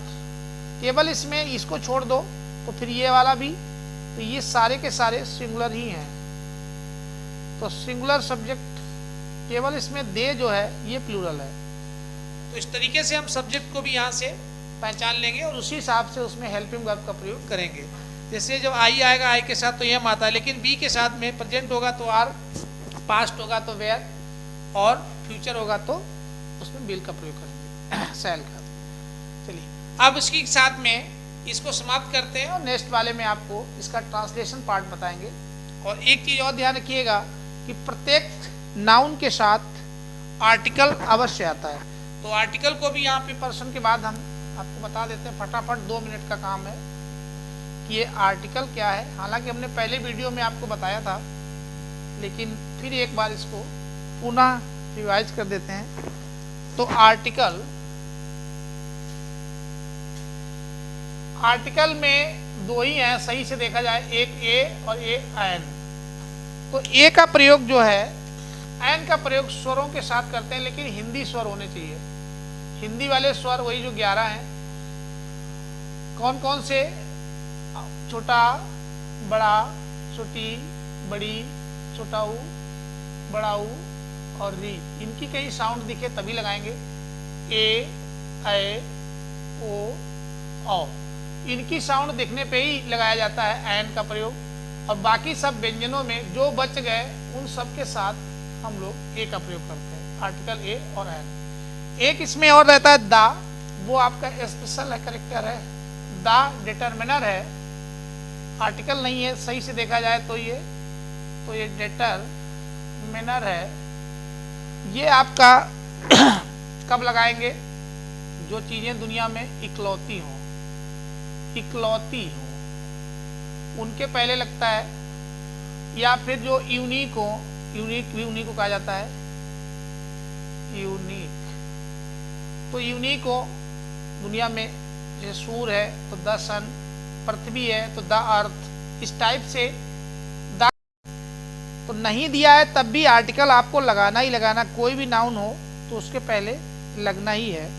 केवल इसमें इसको छोड़ दो तो फिर ये वाला भी, तो ये सारे के सारे सिंगुलर ही हैं। तो सिंगुलर सब्जेक्ट केवल इसमें दे जो है ये प्लूरल है। तो इस तरीके से हम सब्जेक्ट को भी यहाँ से पहचान लेंगे और उसी हिसाब से उसमें हेल्पिंग वर्ब का प्रयोग करेंगे। जैसे जब आई आएगा आई के साथ तो यम आता है, लेकिन बी के साथ में प्रेजेंट होगा तो आर, पास्ट होगा तो वेयर, और फ्यूचर होगा तो उसमें विल का प्रयोग करेंगे, शैल का। चलिए अब इसके साथ में इसको समाप्त करते हैं और नेक्स्ट वाले में आपको इसका ट्रांसलेशन पार्ट बताएंगे। और एक चीज़ और ध्यान रखिएगा कि प्रत्येक नाउन के साथ आर्टिकल अवश्य आता है। तो आर्टिकल को भी यहाँ पे पर्सन के बाद हम आपको बता देते हैं, फटाफट 2 मिनट का काम है कि ये आर्टिकल क्या है। हालांकि हमने पहले वीडियो में आपको बताया था, लेकिन फिर एक बार इसको पुनः रिवाइज कर देते हैं। तो आर्टिकल, आर्टिकल में 2 ही हैं सही से देखा जाए, एक ए और एक एन। तो ए का प्रयोग जो है, एन का प्रयोग स्वरों के साथ करते हैं, लेकिन हिंदी स्वर होने चाहिए। हिंदी वाले स्वर वही जो 11 हैं। कौन कौन से? छोटा, बड़ा, छोटी, बड़ी, छोटा ऊ, बड़ा ऊ और री, इनकी कहीं साउंड दिखे तभी लगाएंगे। ए, ऐ, ओ, औ, इनकी साउंड दिखने पे ही लगाया जाता है एन का प्रयोग। और बाकी सब व्यंजनों में जो बच गए उन सब के साथ हम लोग ए का प्रयोग करते हैं, आर्टिकल ए और एन। एक इसमें और रहता है दा, वो आपका स्पेशल है, करेक्टर है। दा डिटरमिनर है, आर्टिकल नहीं है, सही से देखा जाए तो ये डिटरमिनर है। ये आपका कब लगाएंगे? जो चीजें दुनिया में इकलौती हों, उनके पहले लगता है, या फिर जो यूनिक हो, यूनिक भी उन्हीं को कहा जाता है, यूनिक। तो यूनिक हो दुनिया में, जैसे सूर्य है तो द सन, पृथ्वी है तो द अर्थ, इस टाइप से द। तो नहीं दिया है तब भी आर्टिकल आपको लगाना ही लगाना, कोई भी नाउन हो तो उसके पहले लगना ही है।